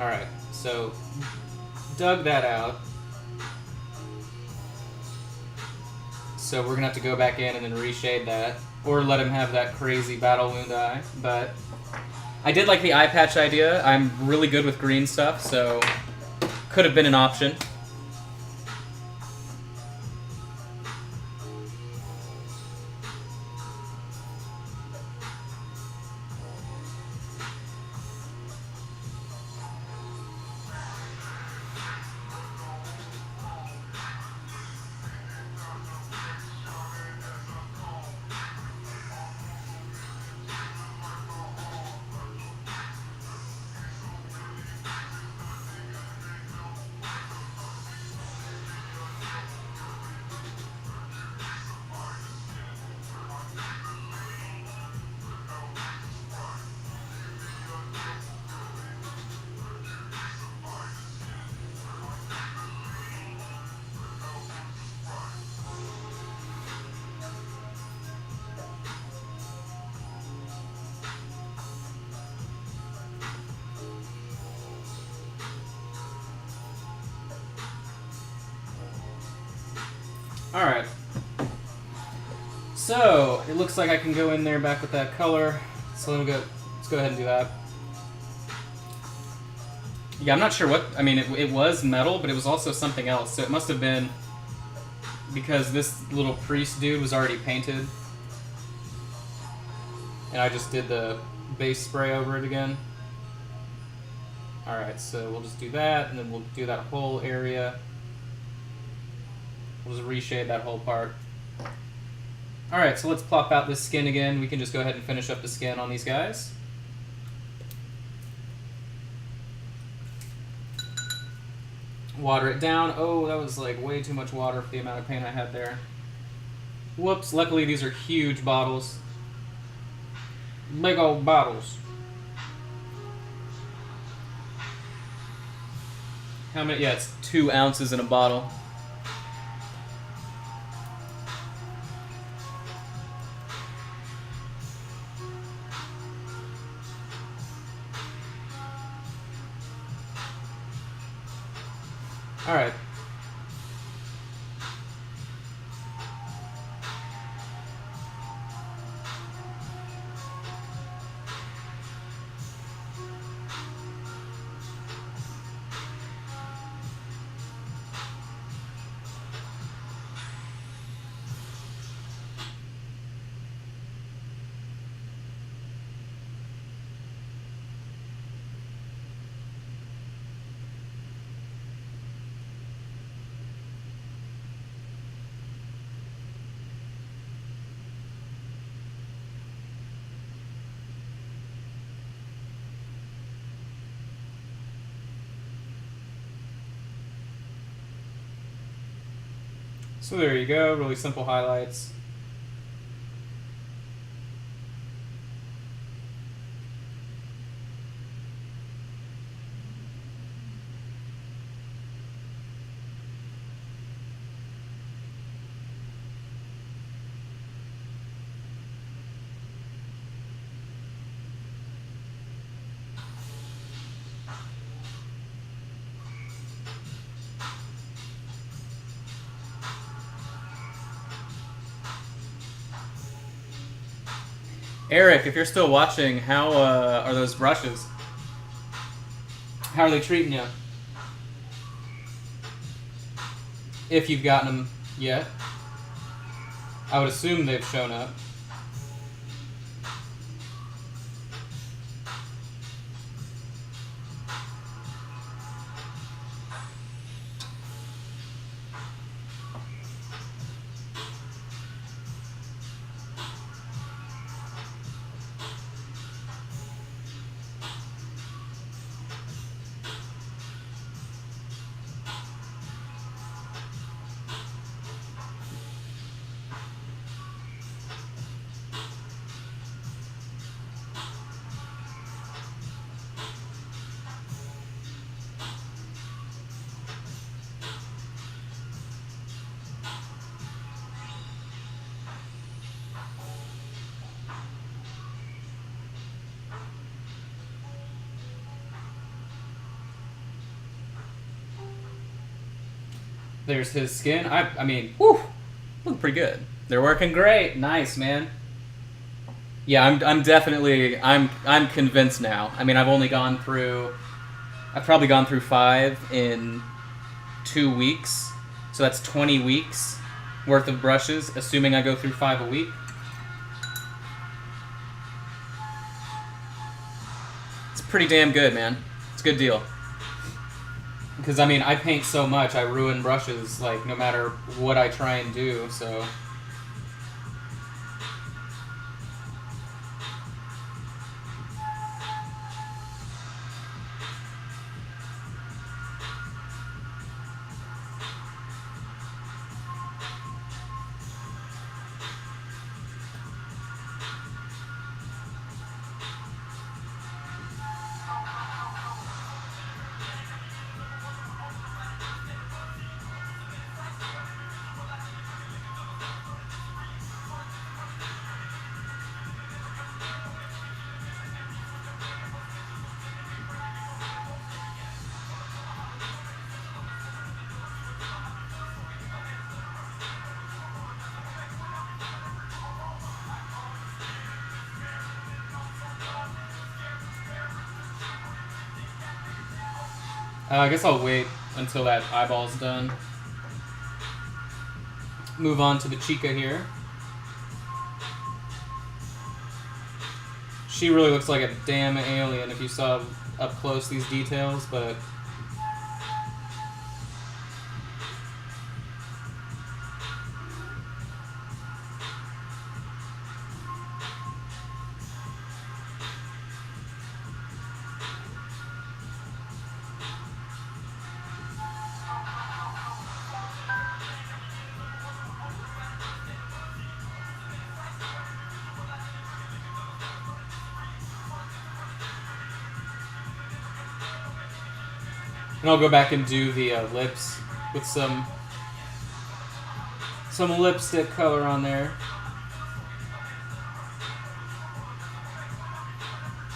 Alright. So, dug that out. So we're gonna have to go back in and then reshade that, or let him have that crazy battle wound eye. But I did like the eye patch idea. I'm really good with green stuff, so could have been an option. Alright. So, it looks like I can go in there back with that color. So let's go ahead and do that. Yeah, I'm not sure what, I mean, it was metal, but it was also something else. So it must have been because this little priest dude was already painted. And I just did the base spray over it again. Alright, so we'll just do that, and then we'll do that whole area. We'll just reshade that whole part. Alright, so let's plop out this skin again. We can just go ahead and finish up the skin on these guys. Water it down. Oh, that was like way too much water for the amount of paint I had there. Whoops, luckily these are huge bottles. Big old bottles. How many? Yeah, it's 2 ounces in a bottle. All right. So there you go, really simple highlights. Eric, if you're still watching, how are those brushes? How are they treating you? If you've gotten them yet. I would assume they've shown up. There's his skin. I mean, whew, look pretty good. They're working great. Nice, man. Yeah, I'm definitely I'm convinced now. I mean, I've probably gone through 5 in 2 weeks. So that's 20 weeks worth of brushes, assuming I go through 5 a week. It's pretty damn good, man. It's a good deal. Because, I mean, I paint so much, I ruin brushes, like, no matter what I try and do, so... I guess I'll wait until that eyeball's done. move on to the Chica here. She really looks like a damn alien if you saw up close these details, but and I'll go back and do the lips with some lipstick color on there.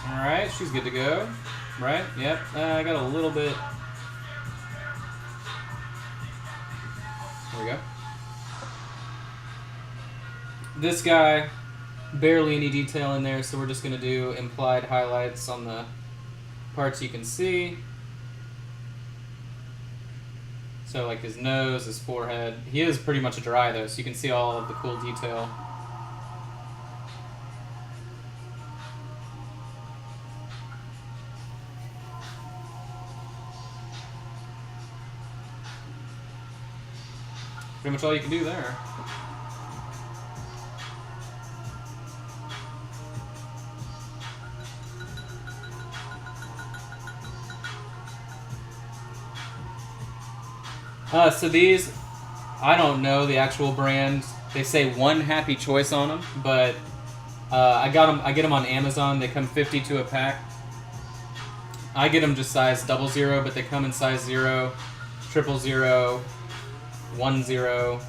Alright, she's good to go. Right? Yep. I got a little bit. There we go. This guy, barely any detail in there, so we're just going to do implied highlights on the parts you can see. So like his nose, his forehead. He is pretty much dry though, so you can see all of the cool detail. Pretty much all you can do there. So these, I don't know the actual brand. They say One Happy Choice on them, but I get them on Amazon. They come 50 to a pack. I get them just size 00, but they come in size 0, 000, 10.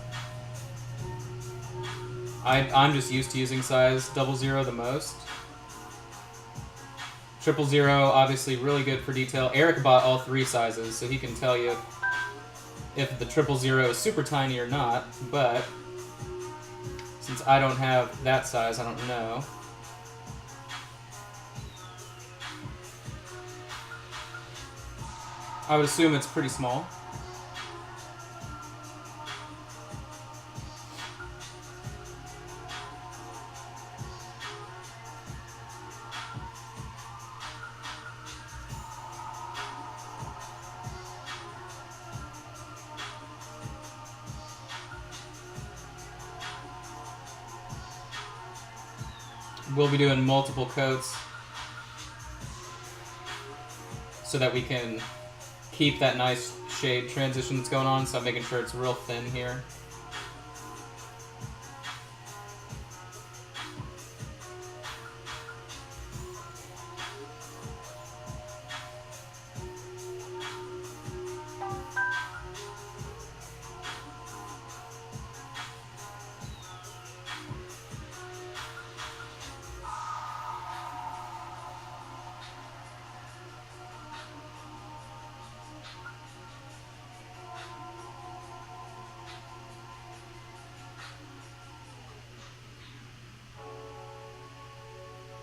I'm just used to using size 00 the most. 000, obviously really good for detail. Eric bought all 3 sizes, so he can tell you if the 000 is super tiny or not, but since I don't have that size, I don't know. I would assume it's pretty small. We'll be doing multiple coats so that we can keep that nice shade transition that's going on, so I'm making sure it's real thin here.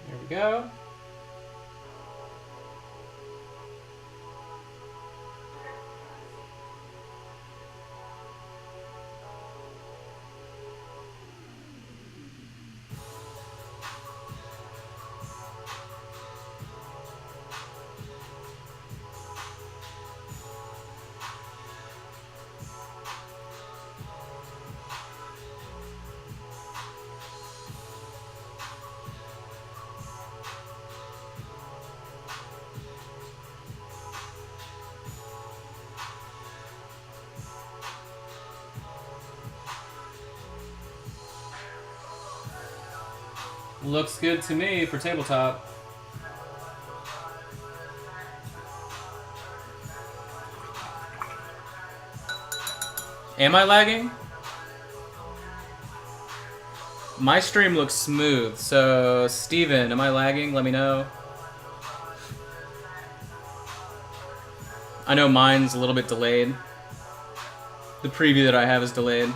There we go. Looks good to me for tabletop. Am I lagging? My stream looks smooth, so Steven, am I lagging? Let me know. I know mine's a little bit delayed. The preview that I have is delayed.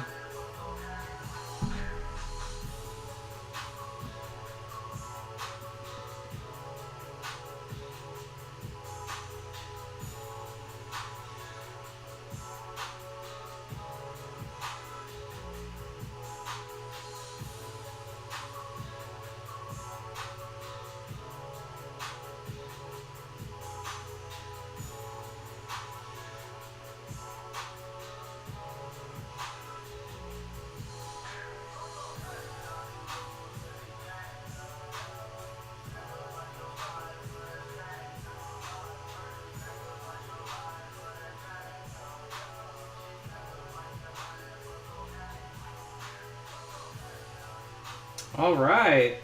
All right.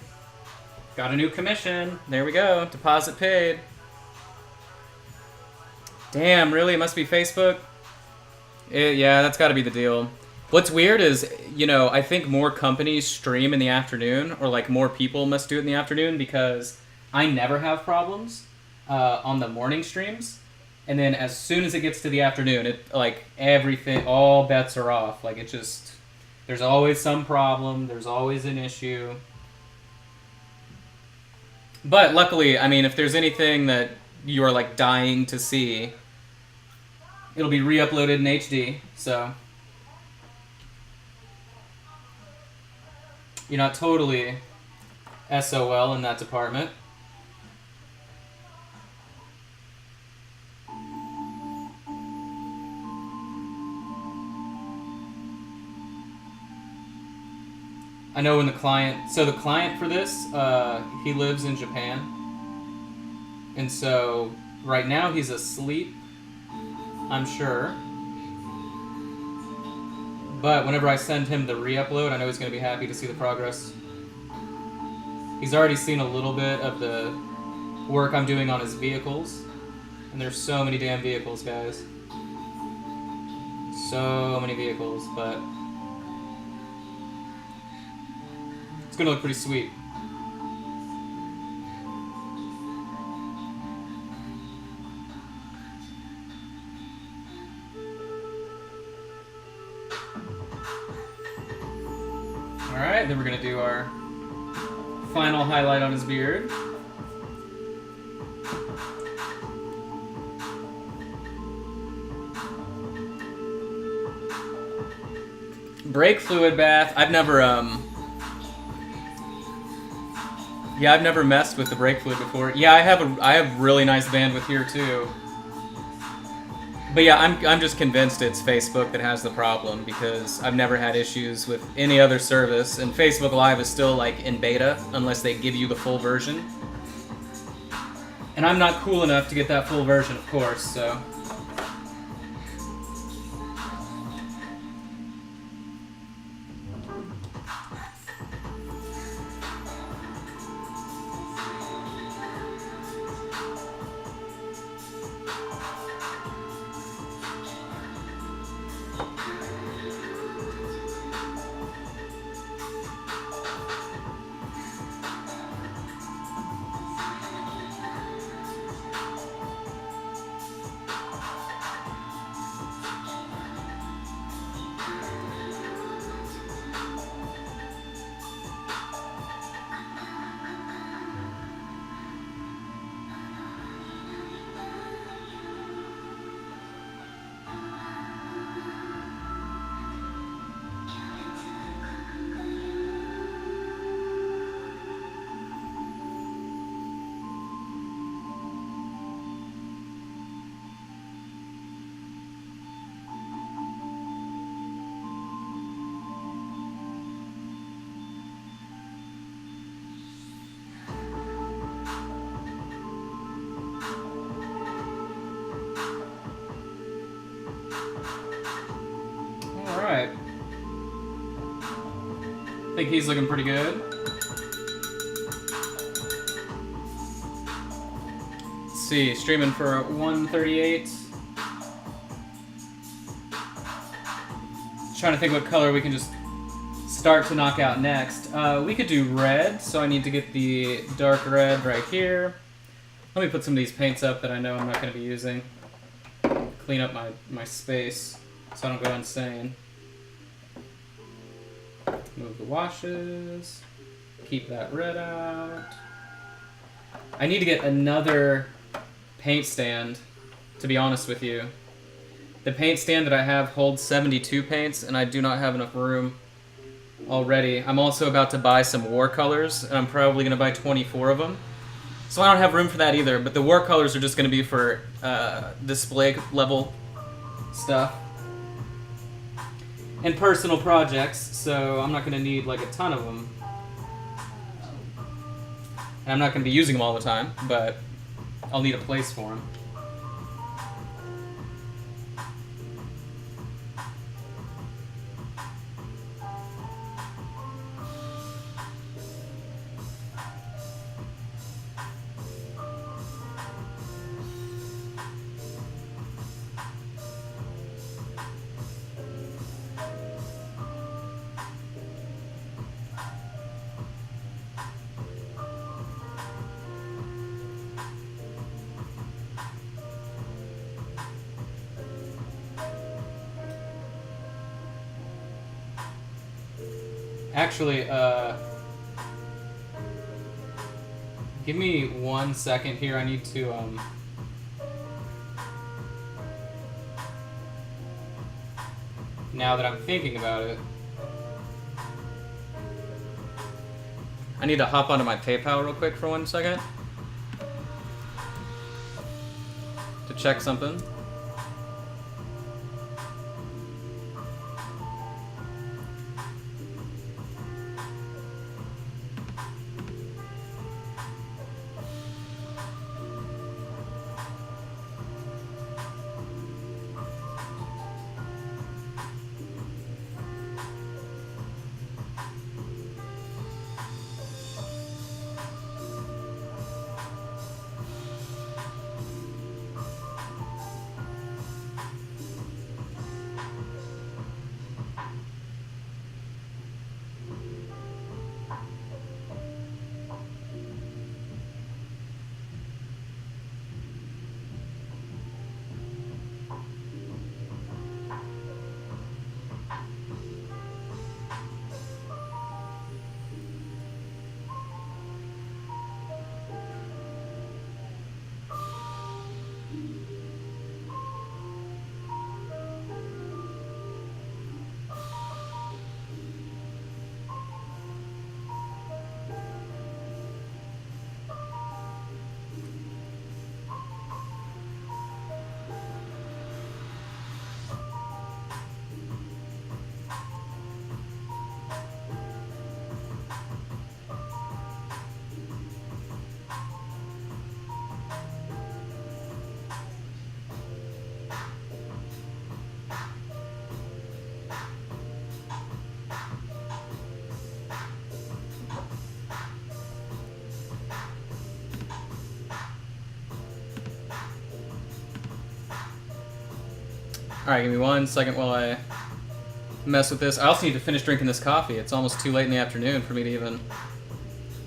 Got a new commission. There we go. Deposit paid. Damn, really? It must be Facebook? Yeah, that's got to be the deal. What's weird is, you know, I think more companies stream in the afternoon, or like more people must do it in the afternoon, because I never have problems on the morning streams. And then as soon as it gets to the afternoon, it like everything, all bets are off. Like it just, there's always some problem. There's always an issue. But luckily, I mean, if there's anything that you are like dying to see, it'll be re-uploaded in HD. So you're not totally SOL in that department. I know when the client... So the client for this, he lives in Japan. And so right now he's asleep, I'm sure. But whenever I send him the re-upload, I know he's going to be happy to see the progress. He's already seen a little bit of the work I'm doing on his vehicles. And there's so many damn vehicles, guys. So many vehicles, but... it's going to look pretty sweet. Alright, then we're going to do our final highlight on his beard. Brake fluid bath. I've never I've never messed with the brake fluid before. Yeah, I have really nice bandwidth here too. But yeah, I'm just convinced it's Facebook that has the problem, because I've never had issues with any other service, and Facebook Live is still like in beta unless they give you the full version. And I'm not cool enough to get that full version, of course, so... Alright. I think he's looking pretty good. Let's see, streaming for 138. Trying to think what color we can just start to knock out next. We could do red, so I need to get the dark red right here. Let me put some of these paints up that I know I'm not going to be using. Clean up my space so I don't go insane. Move the washes. Keep that red out. I need to get another paint stand, to be honest with you. The paint stand that I have holds 72 paints, and I do not have enough room already. I'm also about to buy some war colors, and I'm probably going to buy 24 of them. So I don't have room for that either, but the war colors are just going to be for display level stuff and personal projects, so I'm not going to need like a ton of them. And I'm not going to be using them all the time, but I'll need a place for them. Actually, give me 1 second here. I need to, now that I'm thinking about it, I need to hop onto my PayPal real quick for 1 second to check something. Alright, give me 1 second while I mess with this. I also need to finish drinking this coffee. It's almost too late in the afternoon for me to even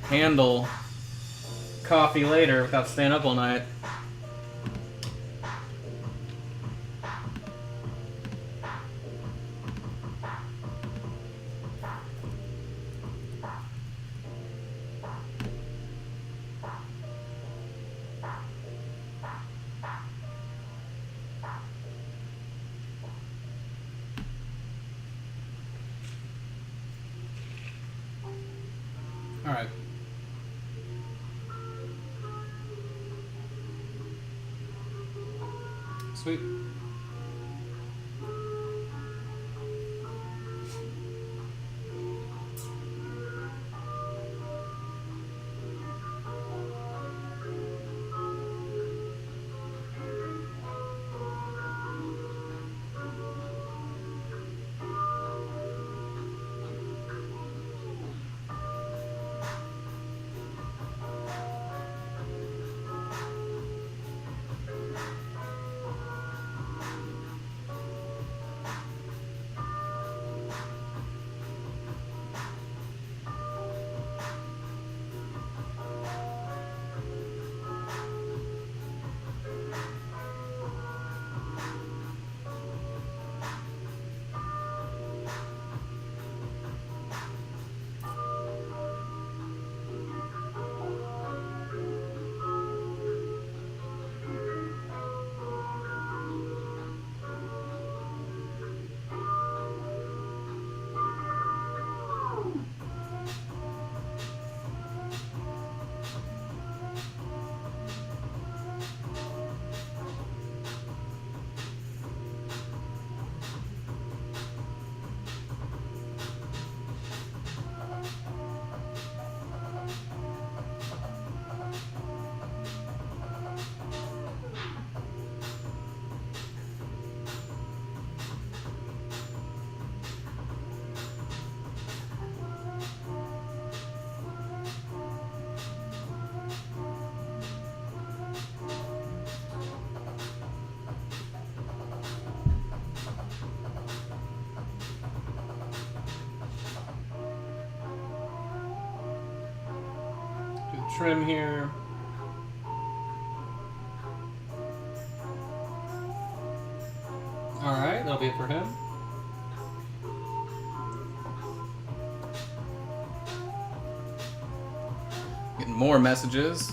handle coffee later without staying up all night. Alright. Sweet. Trim here. Alright, that'll be it for him. more messages.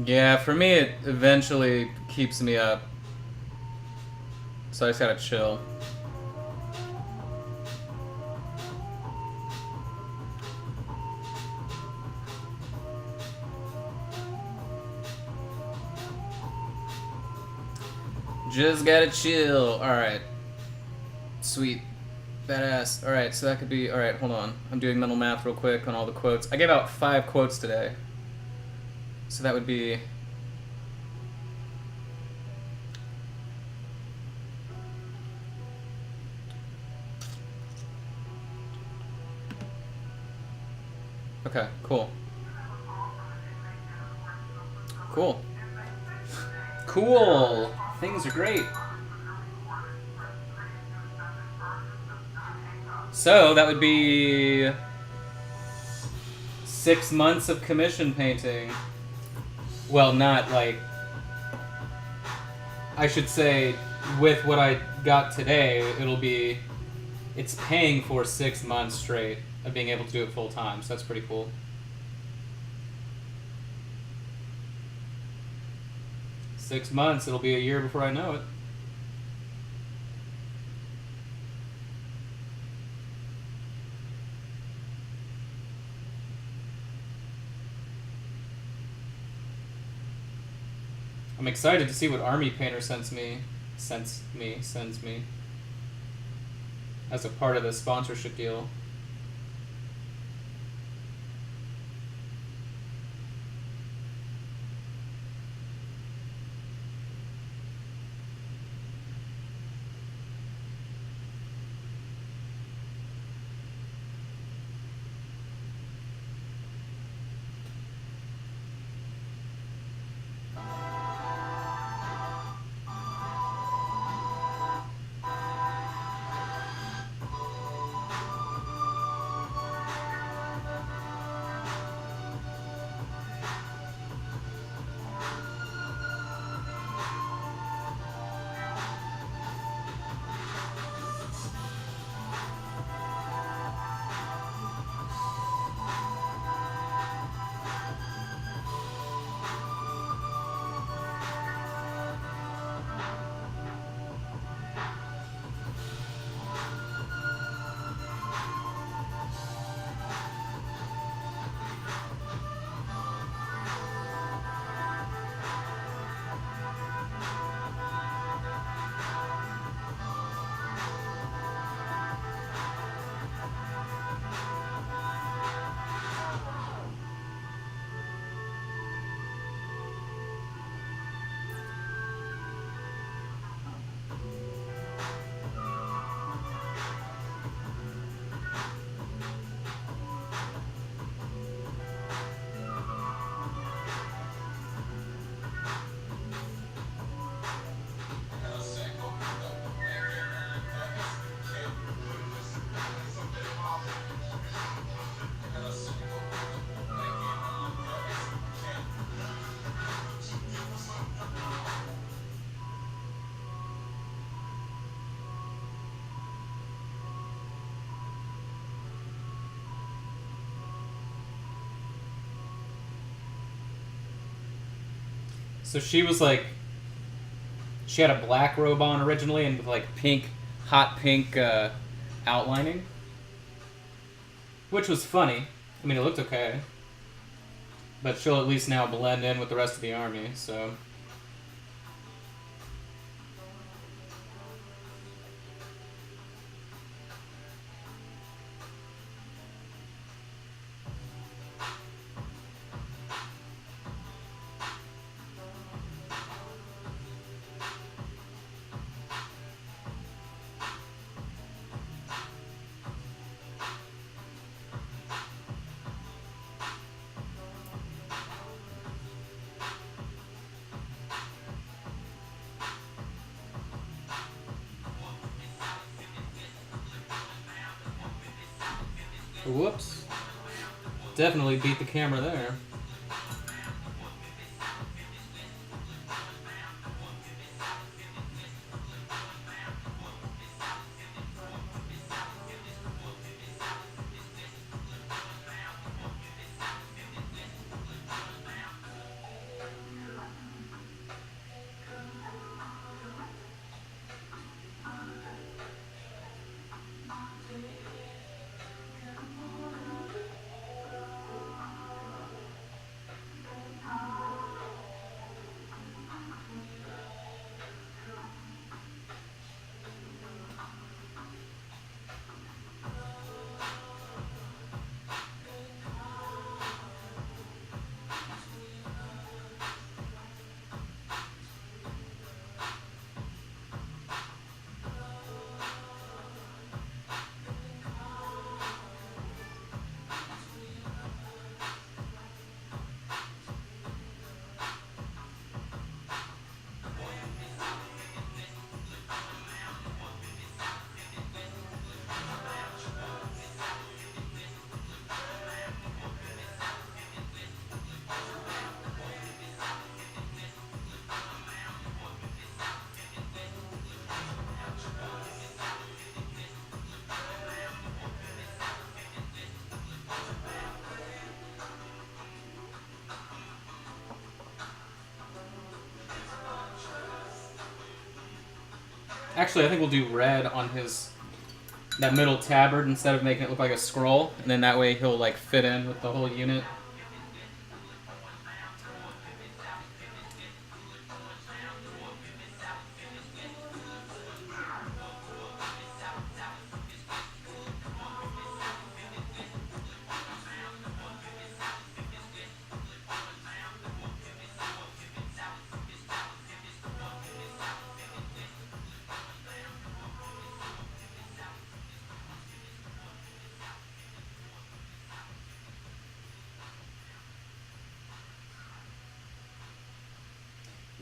Yeah, for me it eventually keeps me up. So I just gotta chill. Just gotta chill. Alright. Sweet. Badass. Alright, so that could be... Alright, hold on. I'm doing mental math real quick on all the quotes. I gave out 5 quotes today. So that would be... Okay, cool. Cool. Cool! Things are great. So, that would be 6 months of commission painting. Well, not like... I should say, with what I got today, it'll be... It's paying for 6 months straight of being able to do it full time, so that's pretty cool. Six months, it'll be a year before I know it. I'm excited to see what Army Painter sends me as a part of the sponsorship deal. So she was like, she had a black robe on originally and with like pink, hot pink outlining, which was funny. I mean, it looked okay, but she'll at least now blend in with the rest of the army, so. Whoops. Definitely beat the camera there. Actually, I think we'll do red on that middle tabard instead of making it look like a scroll, and then that way he'll like fit in with the whole unit.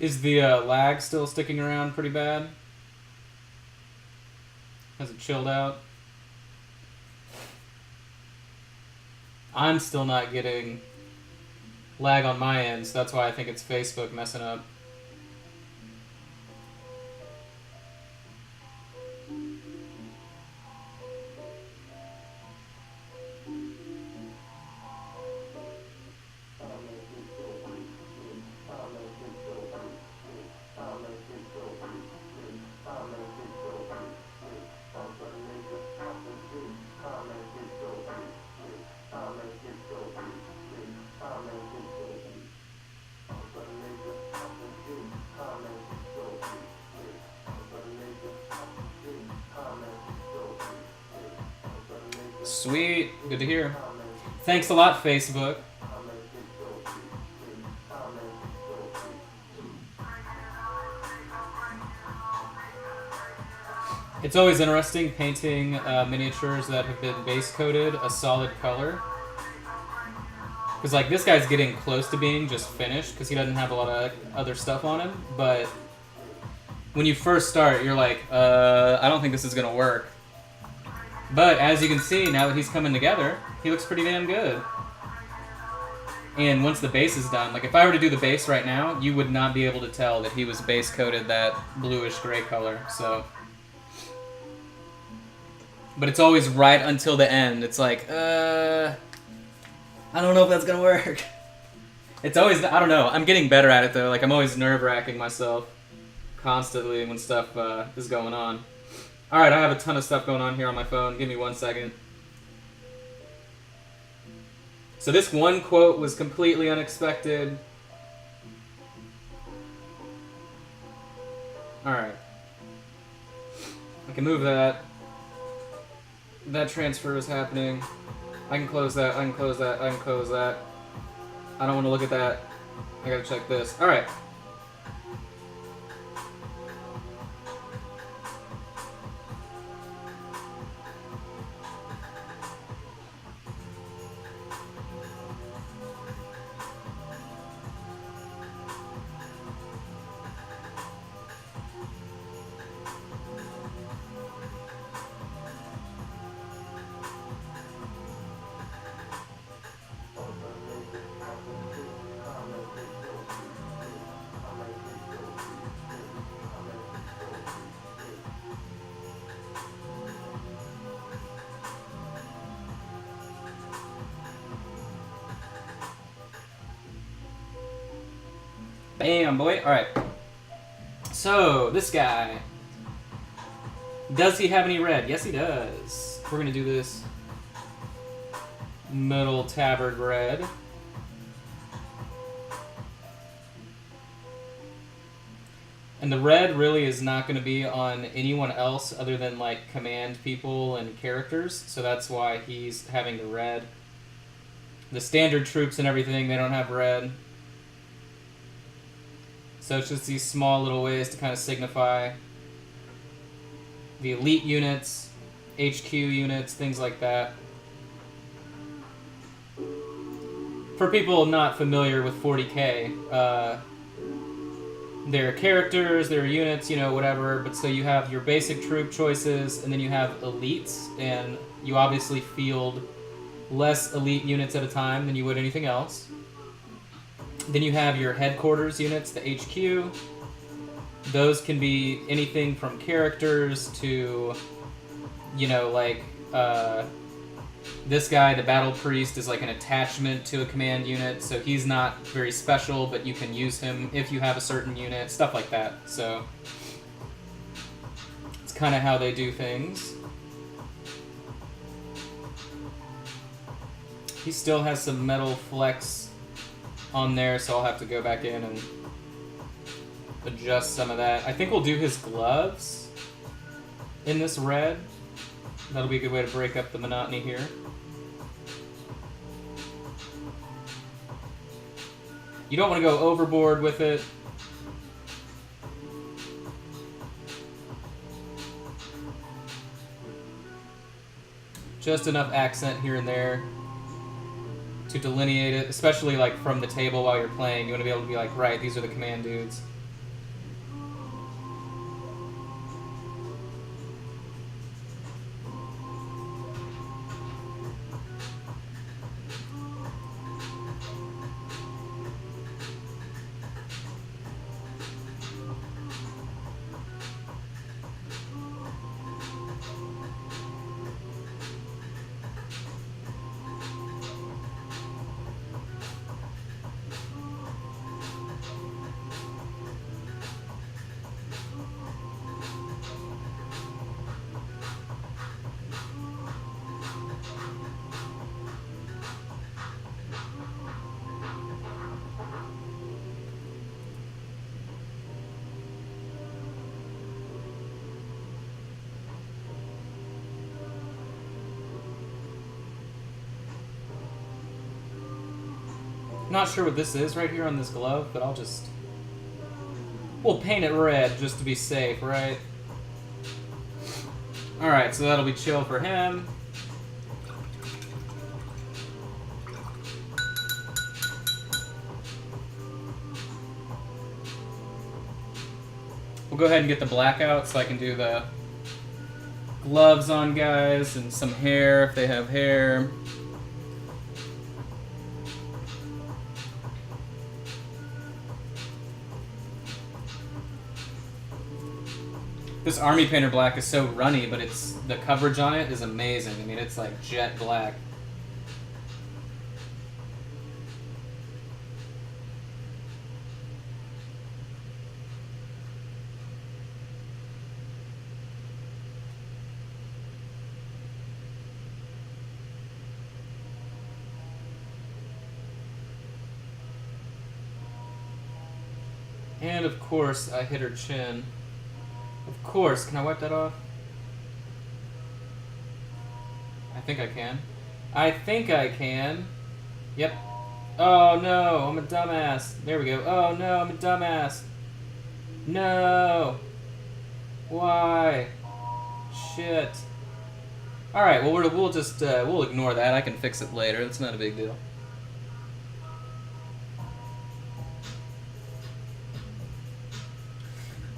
Is the lag still sticking around pretty bad? Has it chilled out? I'm still not getting lag on my end, so that's why I think it's Facebook messing up. Sweet. Good to hear. Thanks a lot, Facebook. It's always interesting painting miniatures that have been base coated a solid color. Because like this guy's getting close to being just finished because he doesn't have a lot of other stuff on him. But when you first start, you're like, I don't think this is going to work. But as you can see, now that he's coming together, he looks pretty damn good. And once the base is done, like if I were to do the base right now, you would not be able to tell that he was base coated that bluish gray color. So, but it's always right until the end. It's like, I don't know if that's gonna work. It's always, I don't know. I'm getting better at it though. Like I'm always nerve-wracking myself constantly when stuff is going on. Alright, I have a ton of stuff going on here on my phone. Give me 1 second. So this one quote was completely unexpected. Alright. I can move that. That transfer is happening. I can close that, I can close that, I can close that. I don't want to look at that. I gotta check this. Alright. Bam, boy. Alright. So, this guy. Does he have any red? Yes, he does. We're going to do this middle tabard red. And the red really is not going to be on anyone else other than, like, command people and characters. So that's why he's having the red. The standard troops and everything, they don't have red. So it's just these small little ways to kind of signify the elite units, HQ units, things like that. For people not familiar with 40k, they're characters, they're units, you know, whatever. But so you have your basic troop choices, and then you have elites, and you obviously field less elite units at a time than you would anything else. Then you have your headquarters units, the HQ. Those can be anything from characters to, you know, like, this guy, the Battle Priest, is like an attachment to a command unit, so he's not very special, but you can use him if you have a certain unit, stuff like that. So kind of how they do things. He still has some metal flex on there, so I'll have to go back in and adjust some of that. I think we'll do his gloves in this red. That'll be a good way to break up the monotony here. You don't want to go overboard with it. Just enough accent here and there to delineate it, especially like from the table while you're playing. You want to be able to be like, right, these are the command dudes. Not sure what this is right here on this glove, but we'll paint it red just to be safe, right? Alright, so that'll be chill for him. We'll go ahead and get the black out so I can do the gloves on guys and some hair if they have hair. This Army Painter black is so runny, but the coverage on it is amazing. I mean, it's like jet black. And of course, I hit her chin. Of course. Can I wipe that off? I think I can. I think I can. Yep. Oh no, I'm a dumbass. There we go. Oh no, I'm a dumbass. No. Why? Shit. Alright, well we'll just we'll ignore that. I can fix it later. It's not a big deal.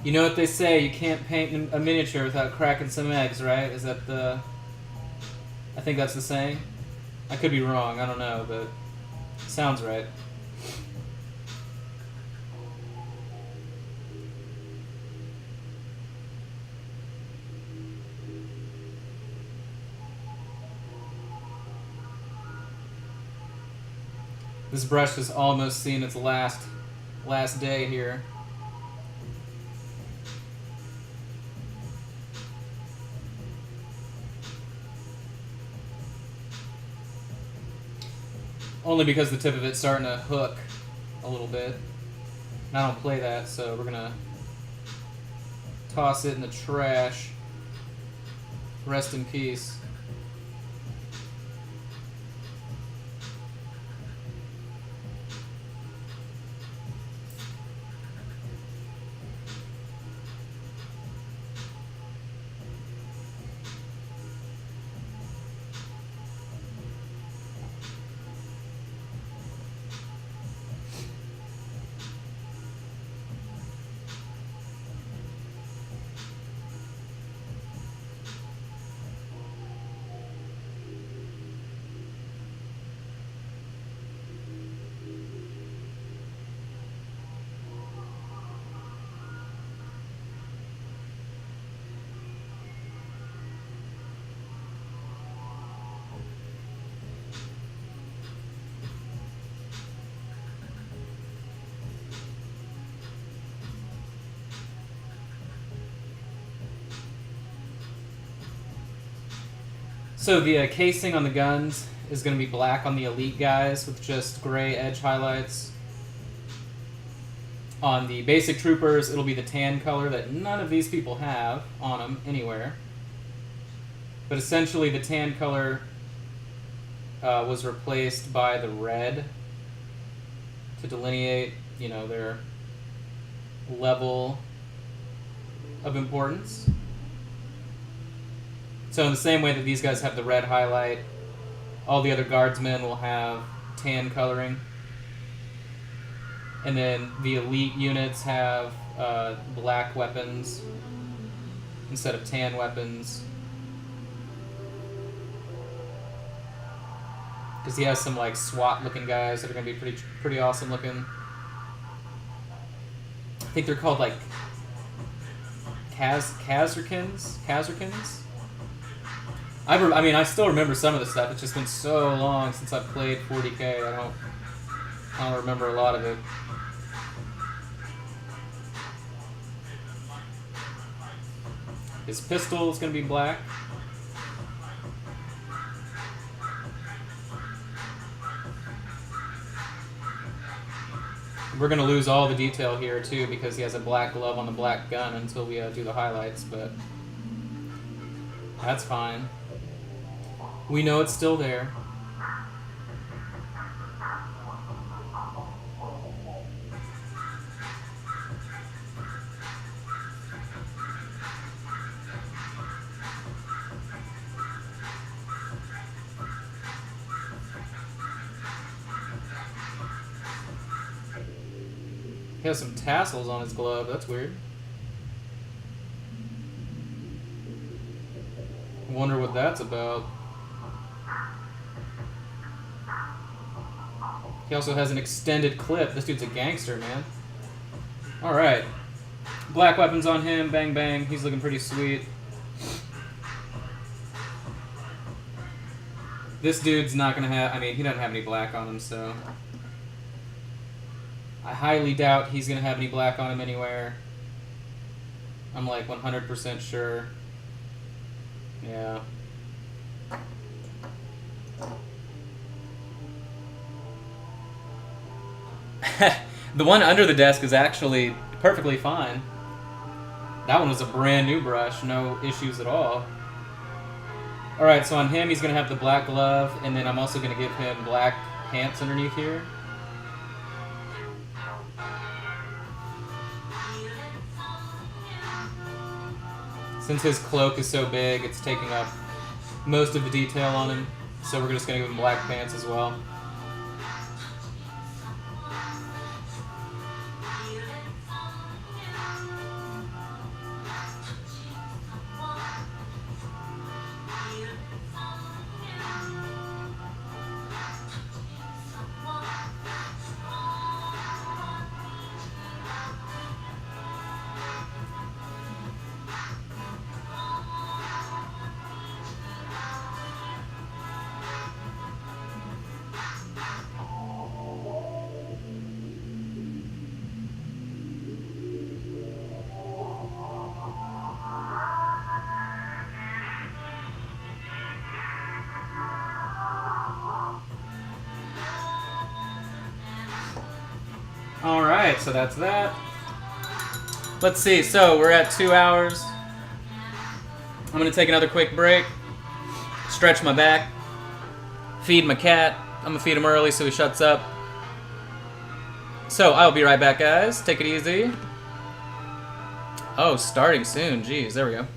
You know what they say, you can't paint a miniature without cracking some eggs, right? Is that the... I think that's the saying. I could be wrong, I don't know, but sounds right. This brush has almost seen its last day here. Only because the tip of it's starting to hook a little bit. And I don't play that, so we're gonna toss it in the trash. Rest in peace. So the casing on the guns is going to be black on the elite guys with just gray edge highlights. On the basic troopers, it'll be the tan color that none of these people have on them anywhere. But essentially the tan color was replaced by the red to delineate, you know, their level of importance. So in the same way that these guys have the red highlight, all the other guardsmen will have tan coloring. And then the elite units have black weapons instead of tan weapons. Because he has some like SWAT-looking guys that are going to be pretty awesome looking. I think they're called like Kazarkins. I mean, I still remember some of the stuff. It's just been so long since I've played 40K. I don't remember a lot of it. His pistol is going to be black. We're going to lose all the detail here, too, because he has a black glove on the black gun until we do the highlights, but that's fine. We know it's still there. He has some tassels on his glove. That's weird. I wonder what that's about. He also has an extended clip. This dude's a gangster, man. Alright. Black weapons on him. Bang, bang. He's looking pretty sweet. This dude's not going to have... I mean, he doesn't have any black on him, so... I highly doubt he's going to have any black on him anywhere. I'm like 100% sure. Yeah. The one under the desk is actually perfectly fine. That one was a brand new brush, no issues at all. Alright, so on him he's going to have the black glove, and then I'm also going to give him black pants underneath here. Since his cloak is so big, it's taking up most of the detail on him, so we're just going to give him black pants as well. Alright, so that's that. Let's see, so we're at 2 hours. I'm going to take another quick break, stretch my back, feed my cat. I'm going to feed him early so he shuts up. So I'll be right back, guys. Take it easy. Oh, starting soon. Jeez, there we go.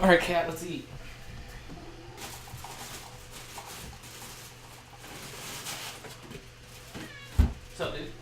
Alright, cat, let's eat. What's up, dude?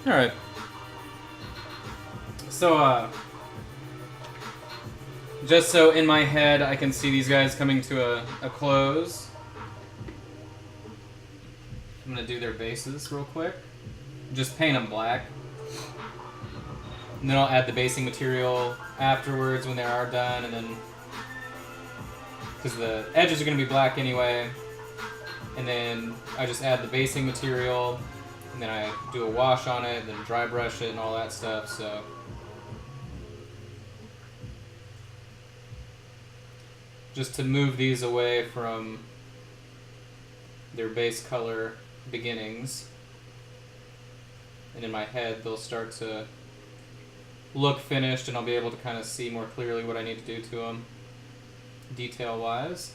Alright. So, just so in my head I can see these guys coming to a close, I'm going to do their bases real quick. Just paint them black. And then I'll add the basing material afterwards when they are done, and then... because the edges are going to be black anyway. And then I just add the basing material, and then I do a wash on it, then dry brush it and all that stuff, so... just to move these away from their base color beginnings. And in my head, they'll start to look finished, and I'll be able to kind of see more clearly what I need to do to them, detail-wise.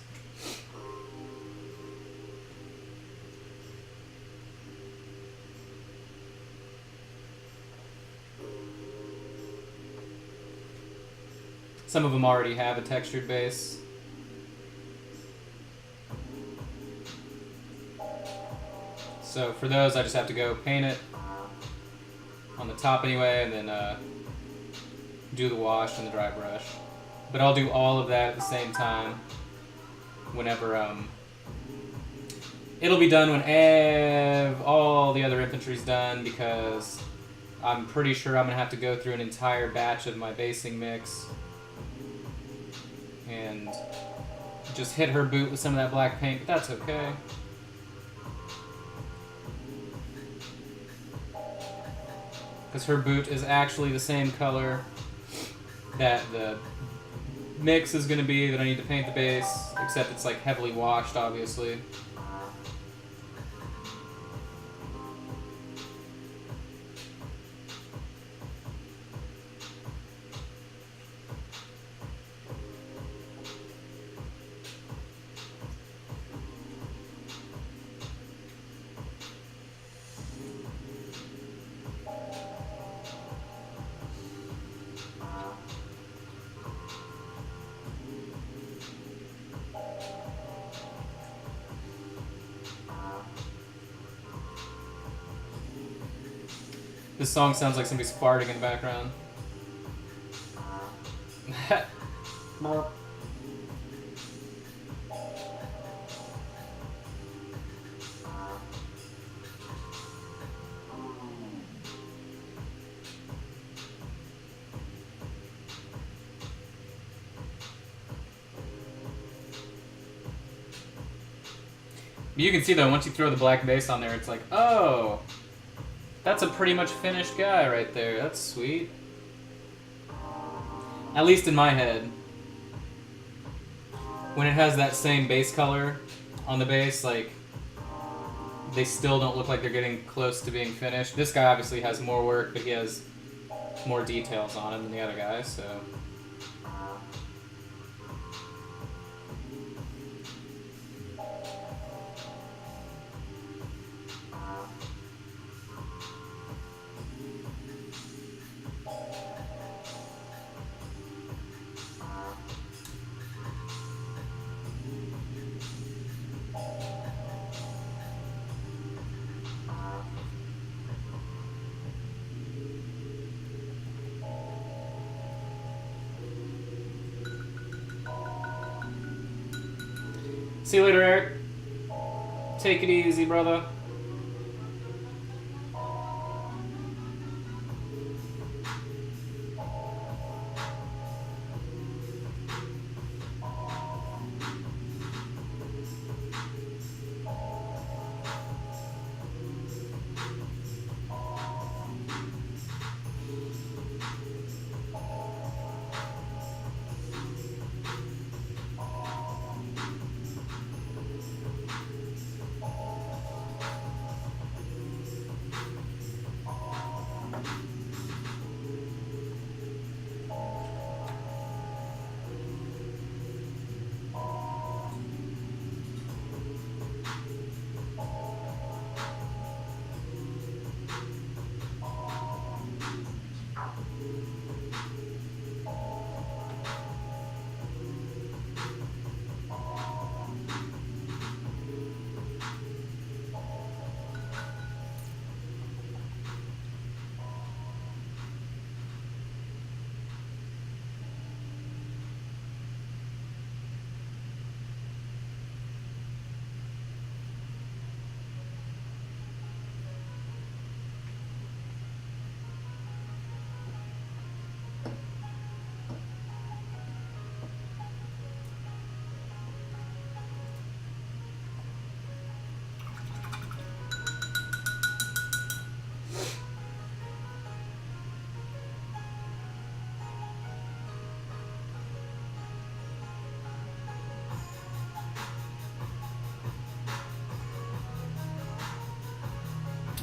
Some of them already have a textured base. So for those, I just have to go paint it on the top anyway, and then do the wash and the dry brush. But I'll do all of that at the same time whenever... it'll be done when all the other infantry's done, because I'm pretty sure I'm going to have to go through an entire batch of my basing mix and just hit her boot with some of that black paint, but that's okay. Because her boot is actually the same color that the mix is going to be that I need to paint the base, except it's like heavily washed, obviously. This song sounds like somebody's farting in the background. But you can see though, once you throw the black base on there, it's like, oh, that's a pretty much finished guy right there. That's sweet. At least in my head. When it has that same base color on the base, like, they still don't look like they're getting close to being finished. This guy obviously has more work, but he has more details on him than the other guy, so... See you later, Eric. Take it easy, brother.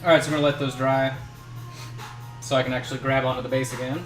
Alright, so I'm going to let those dry so I can actually grab onto the base again.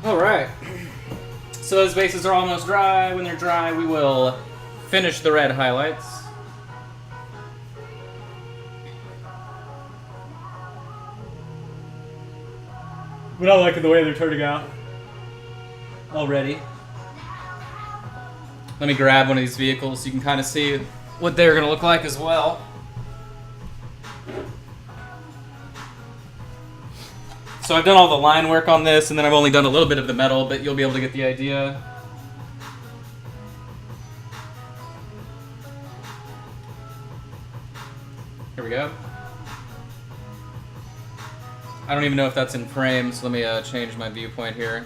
Alright, so those bases are almost dry. When they're dry, we will finish the red highlights. We're not liking the way they're turning out already. Let me grab one of these vehicles so you can kind of see what they're going to look like as well. So I've done all the line work on this, and then I've only done a little bit of the metal, but you'll be able to get the idea. Here we go. I don't even know if that's in frame, so let me change my viewpoint here.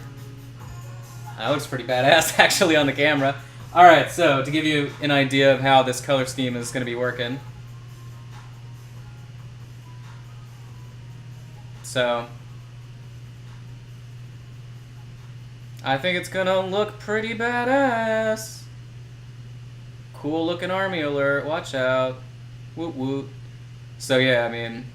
That looks pretty badass, actually, on the camera. Alright, so to give you an idea of how this color scheme is going to be working. So, I think it's going to look pretty badass. Cool looking army alert, watch out. Woot woot. So yeah, I mean,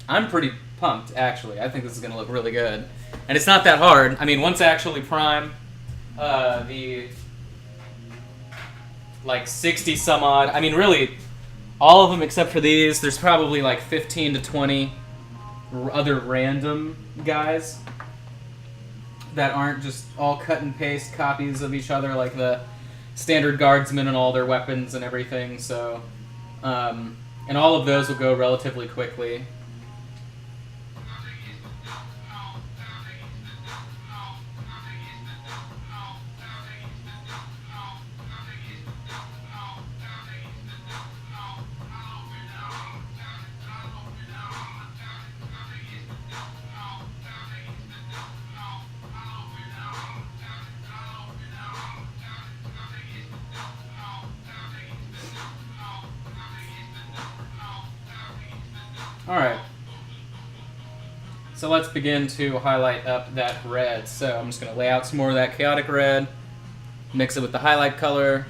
I'm pretty pumped, actually. I think this is going to look really good. And it's not that hard. I mean, once I actually prime the, like, 60 some odd, I mean, really, all of them except for these, there's probably like 15 to 20 other random guys that aren't just all cut and paste copies of each other, like the standard guardsmen and all their weapons and everything. So, and all of those will go relatively quickly. Alright, so let's begin to highlight up that red. So I'm just going to lay out some more of that chaotic red, mix it with the highlight color.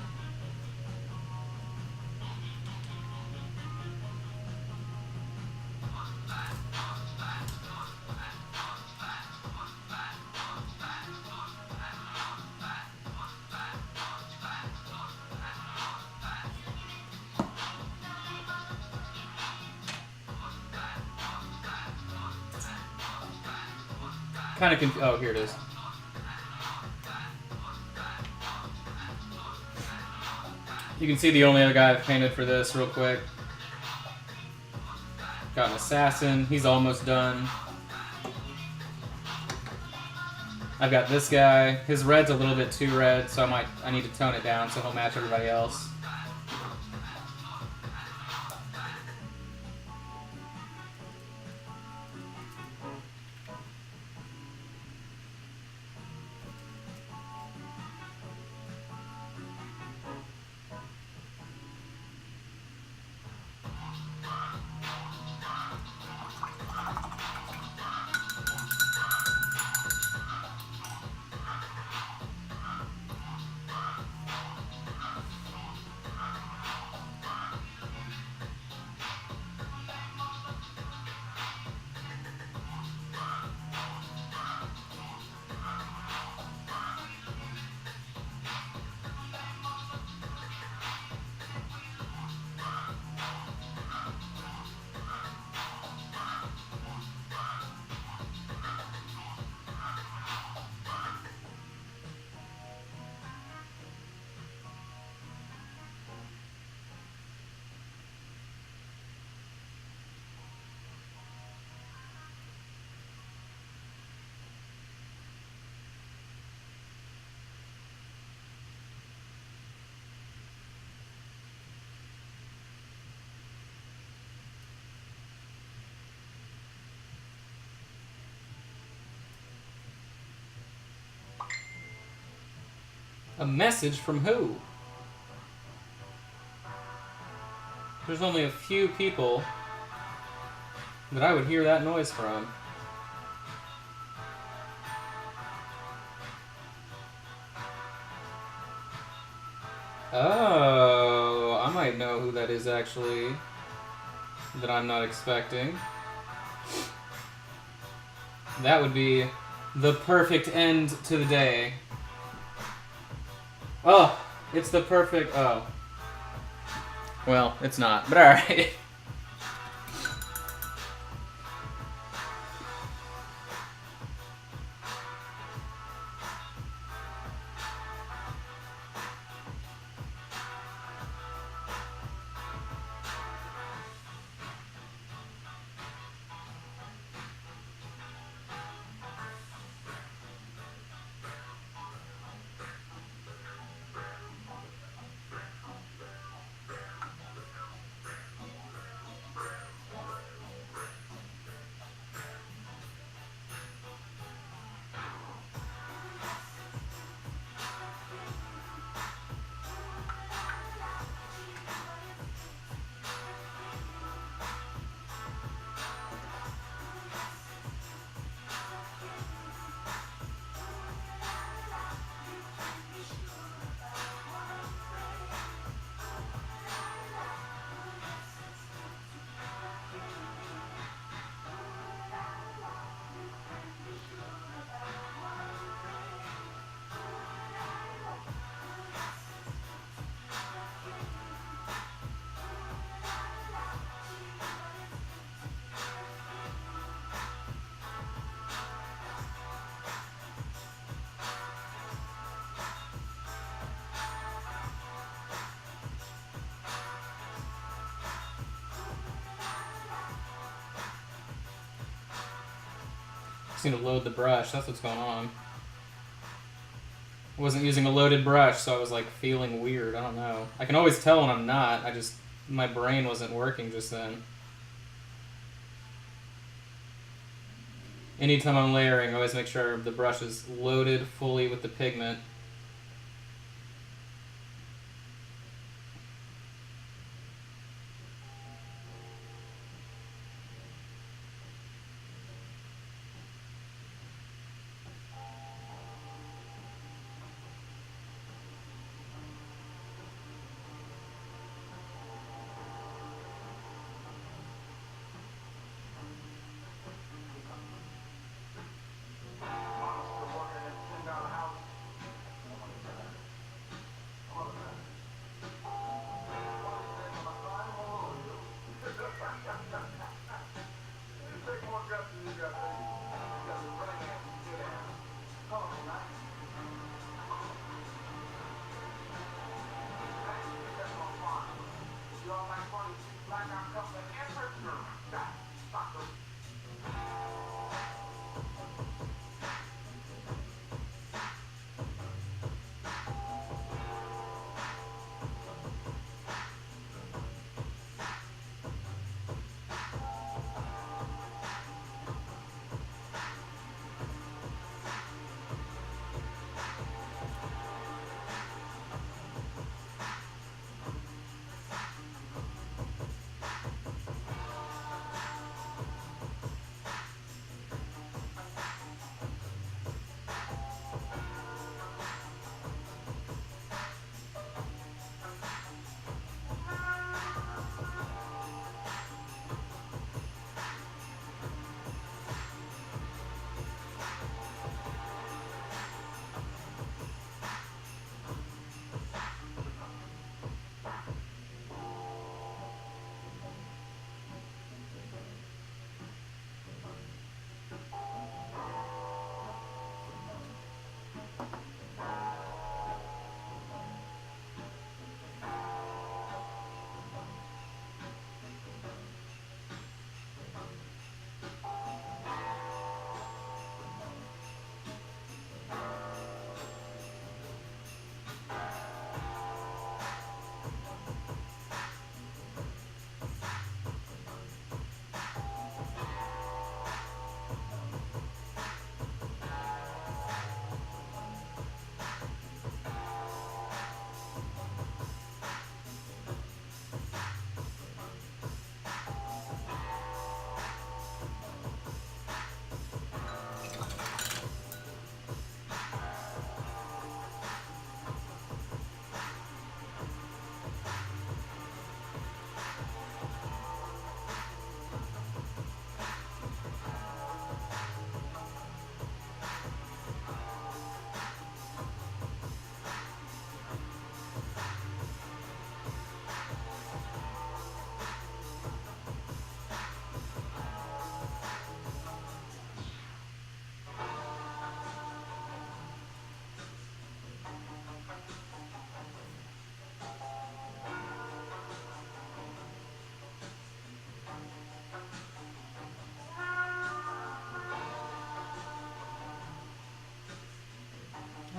Kind of oh, here it is. You can see the only other guy I've painted for this real quick. Got an assassin. He's almost done. I've got this guy. His red's a little bit too red, so I need to tone it down so he'll match everybody else. A message from who? There's only a few people that I would hear that noise from. Oh, I might know who that is actually, that I'm not expecting. That would be the perfect end to the day. Oh, it's the perfect... Oh. Well, it's not, but alright. Just need to load the brush. That's what's going on. I wasn't using a loaded brush, so I was like feeling weird. I don't know. I can always tell when I'm not. My brain wasn't working just then. Anytime I'm layering, I always make sure the brush is loaded fully with the pigment.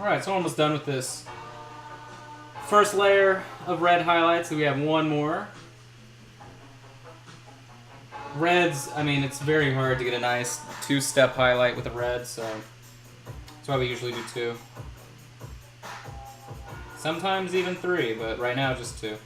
Alright, so almost done with this first layer of red highlights. So we have one more. Reds, I mean, it's very hard to get a nice two-step highlight with a red, so that's why we usually do two. Sometimes even three, but right now just two.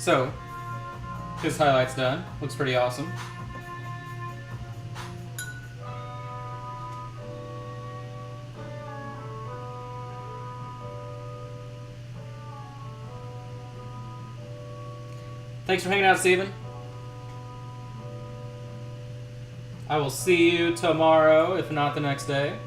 So, his highlight's done. Looks pretty awesome. Thanks for hanging out, Steven. I will see you tomorrow, if not the next day.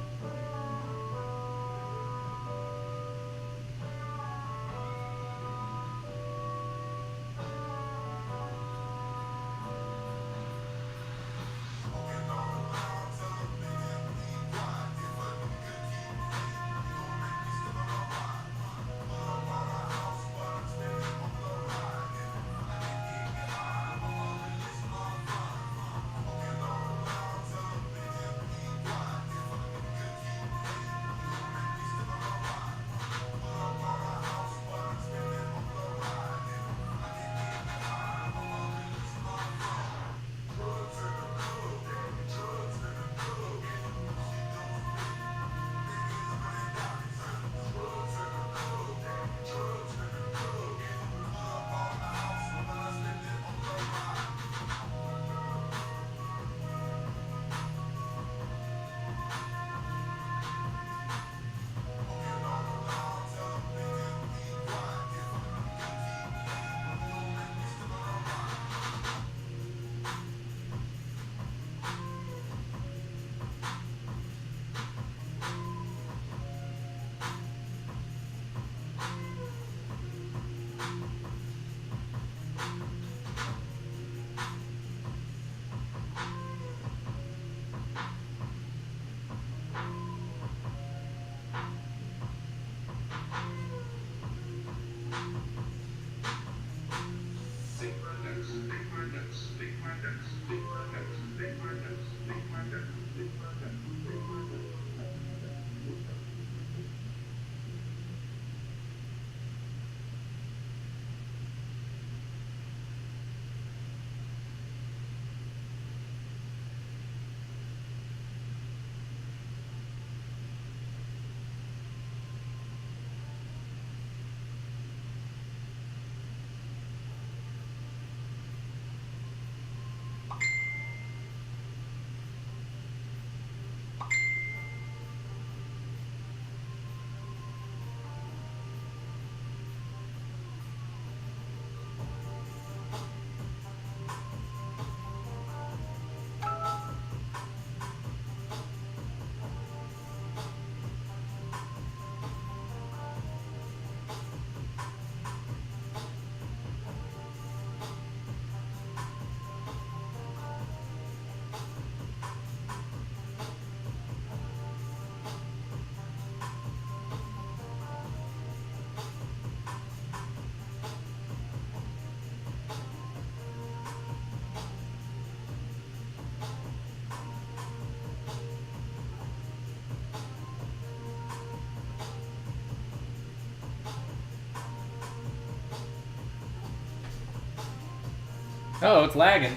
Oh, it's lagging.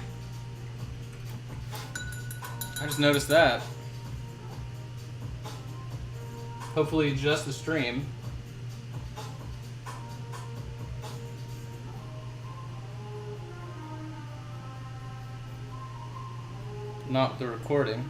I just noticed that. Hopefully just the stream. Not the recording.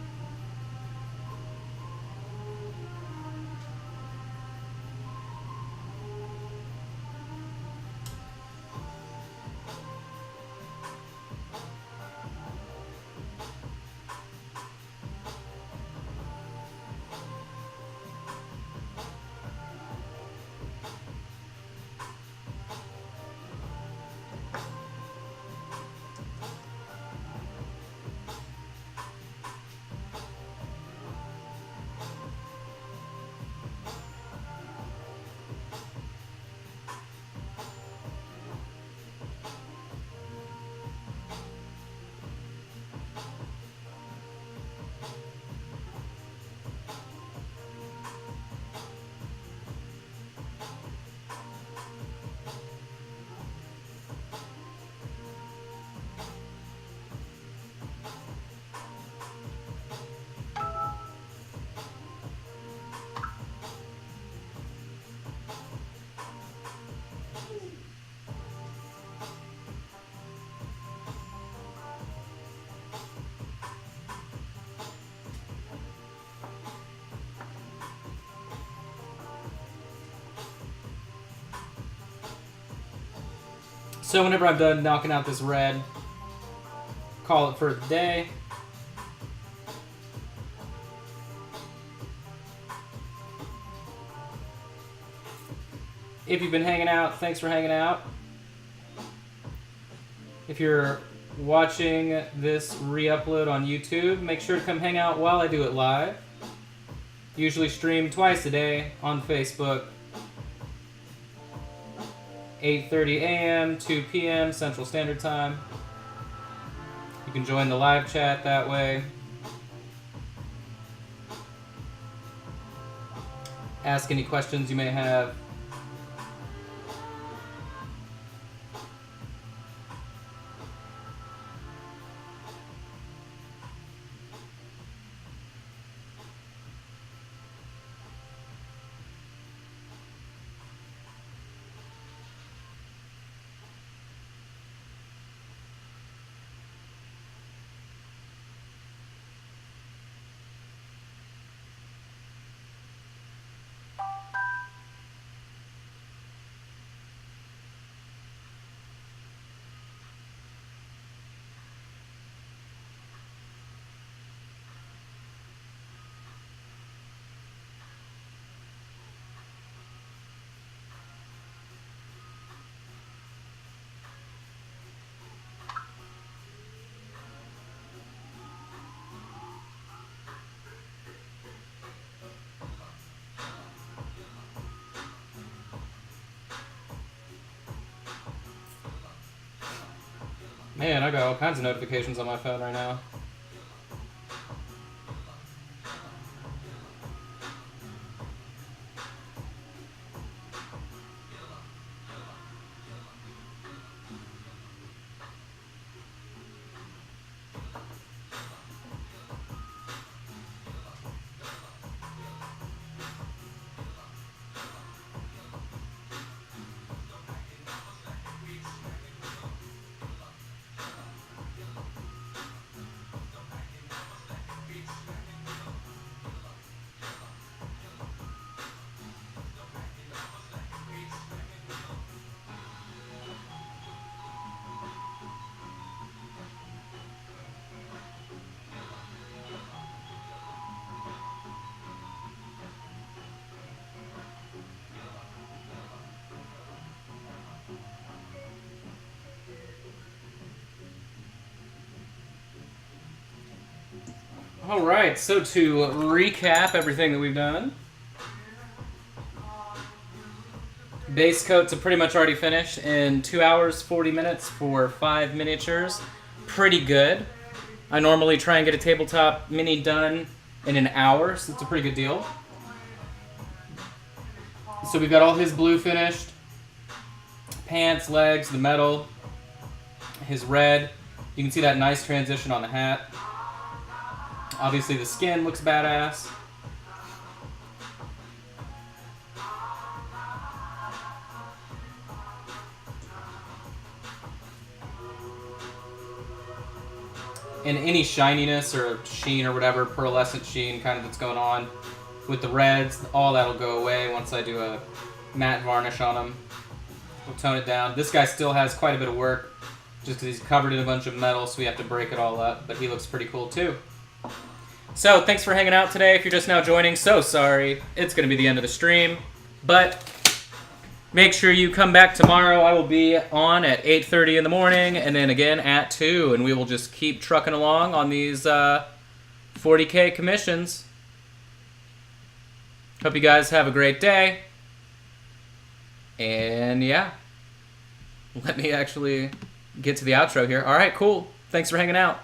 So whenever I'm done knocking out this red, call it for the day. If you've been hanging out, thanks for hanging out. If you're watching this re-upload on YouTube, make sure to come hang out while I do it live. Usually stream twice a day on Facebook. 8:30 a.m., 2 p.m. Central Standard Time. You can join the live chat that way. Ask any questions you may have. Man, I got all kinds of notifications on my phone right now. Alright, so to recap everything that we've done. Base coats are pretty much already finished in 2 hours, 40 minutes for 5 miniatures. Pretty good. I normally try and get a tabletop mini done in an hour, so it's a pretty good deal. So we've got all his blue finished. Pants, legs, the metal, his red. You can see that nice transition on the hat. Obviously the skin looks badass. And any shininess or sheen or whatever, pearlescent sheen kind of that's going on with the reds, all that'll go away once I do a matte varnish on them. We'll tone it down. This guy still has quite a bit of work just because he's covered in a bunch of metal, so we have to break it all up, but he looks pretty cool too. So, thanks for hanging out today. If you're just now joining, so sorry. It's going to be the end of the stream. But make sure you come back tomorrow. I will be on at 8:30 in the morning and then again at 2. And we will just keep trucking along on these 40K commissions. Hope you guys have a great day. And yeah, let me actually get to the outro here. All right, cool. Thanks for hanging out.